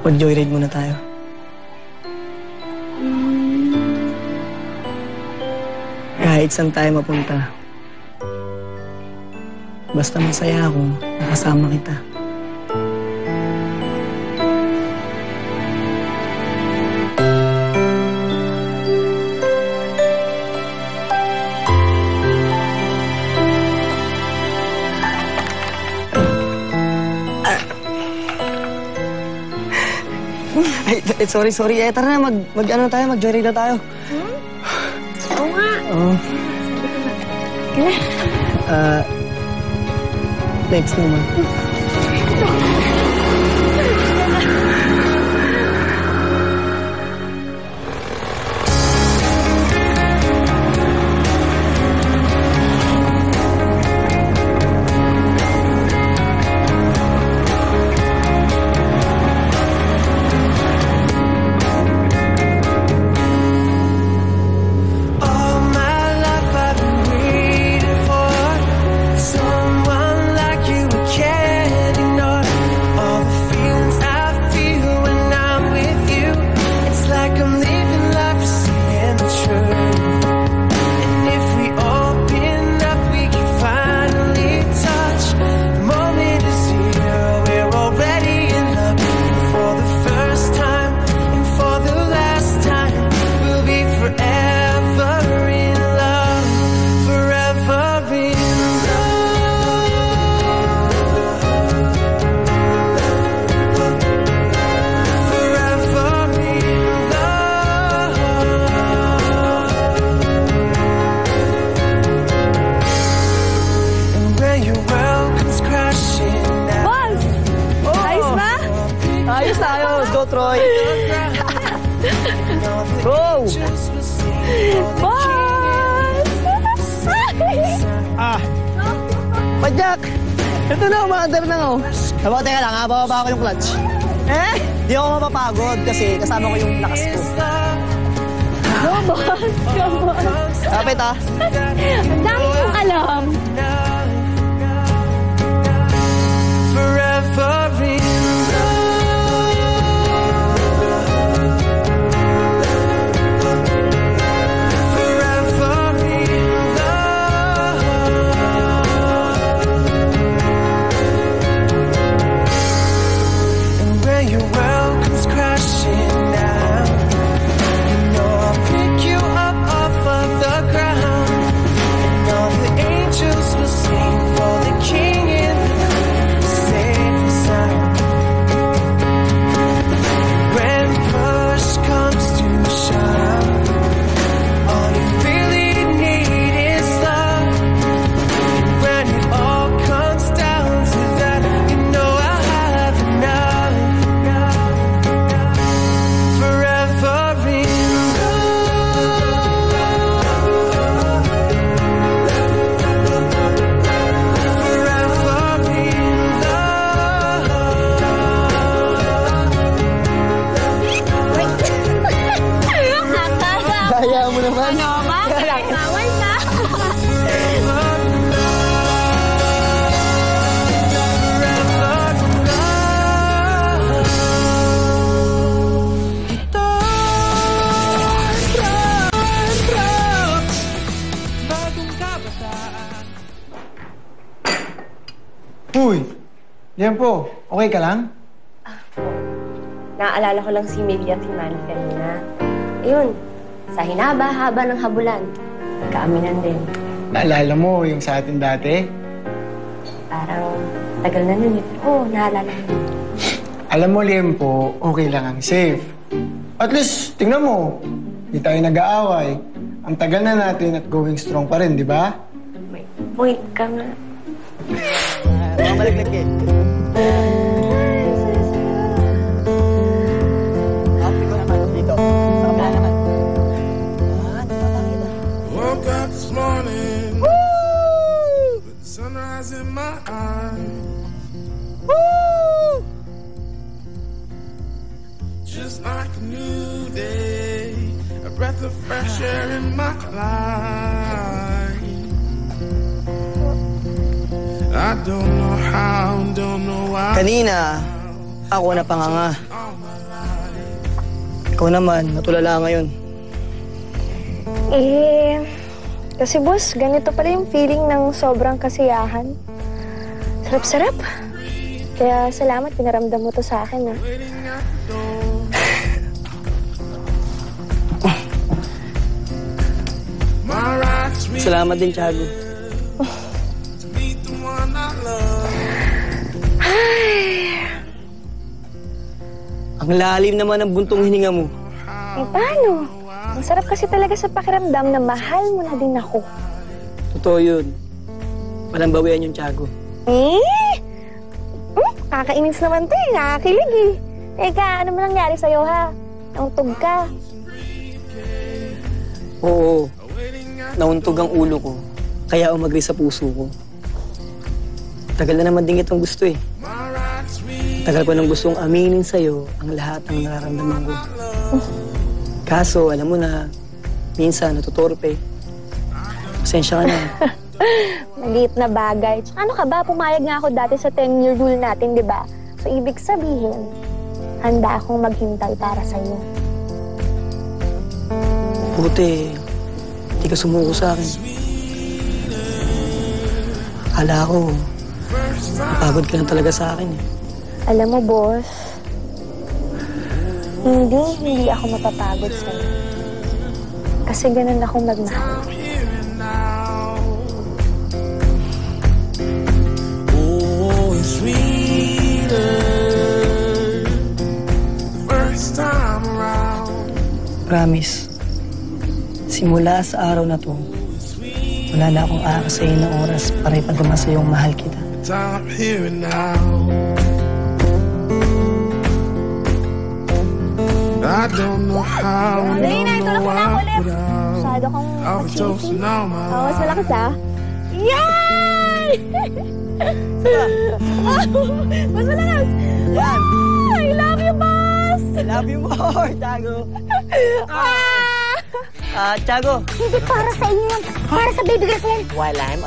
Mag-joyride muna tayo. Kahit saan tayo mapunta. Basta masaya ako, nakasama kita. Ay, sorry. Tara na, mag-joyride na tayo. Oo nga. Oo. Thanks naman. Care. Jack! Ito na, umaandar na ako. Tama, teka lang, bababa ko yung clutch. Di ako mapapagod kasi kasama ko yung lakas ko. Go, boss! Go, boss! Kapit, ha? Ang dami kong alam. Forever in Uy, Lempo, okay ka lang? Naaalala ko lang si Millie at si Manny kanina. Ayun, sa hinaba-haba ng habulan, nagkaaminan din. Naalala mo yung sa atin dati? Parang tagal na nun eh. Oo, naalala ko. Alam mo, Lempo, okay lang ang safe. At least, tingnan mo, hindi tayo nag-aaway. Ang tagal na natin at going strong pa rin, di ba? May point ka nga. Mamaliglig eh. Woke up this morning with the sunrise in my eyes. Just like a new day, a breath of fresh air in my life. I don't know how, don't know why. Kanina, ako na panganga. Ikaw naman, natulala ngayon. Kasi boss, ganito pala yung feeling ng sobrang kasiyahan. Sarap-sarap. Kaya salamat, pinaramdam mo to sa akin, ha. Salamat din, Tiago. Ang lalim naman ng buntong hininga mo. Paano? Ang sarap kasi talaga sa pakiramdam na mahal mo na din ako. Totoo yun. Walang bawian yung Tiago. Kakainis naman to eh. Nakakilig eh. Teka, ano mo nangyari sa'yo ha? Nauntog ka. Oo. Nauntog ang ulo ko. Kaya umagri sa puso ko. Tagal na naman din itong gusto eh. Tagal ko nang gustong aminin sa'yo ang lahat ng nararamdaman ko. Kaso, alam mo na, minsan natutorpe. Pasensya ka na. Maliit na bagay. Tsaka ano ka ba? Pumayag nga ako dati sa 10-year rule natin, di ba? So, ibig sabihin, handa akong maghintay para sa'yo. Buti, hindi ka sumuko sa akin. Akala ko, napagod ka na talaga sa akin eh. Alam mo, boss, hindi ako mapapagod sa'yo. Kasi ganun akong magmahal. Oh, it's sweeter first time around. Promise, simula sa araw na to, wala na akong aakasayin ng oras para ipagama sa iyong mahal kita. I'm here now. I don't know how, don't know why, but Masyado kong I was toasting all my mas malakas ah. Yan! Mas malakas! Yan! I love you, boss! I love you more, Tiago! Tiago! Hindi para sa inyo yan. Para sa baby girl ko yan. While I'm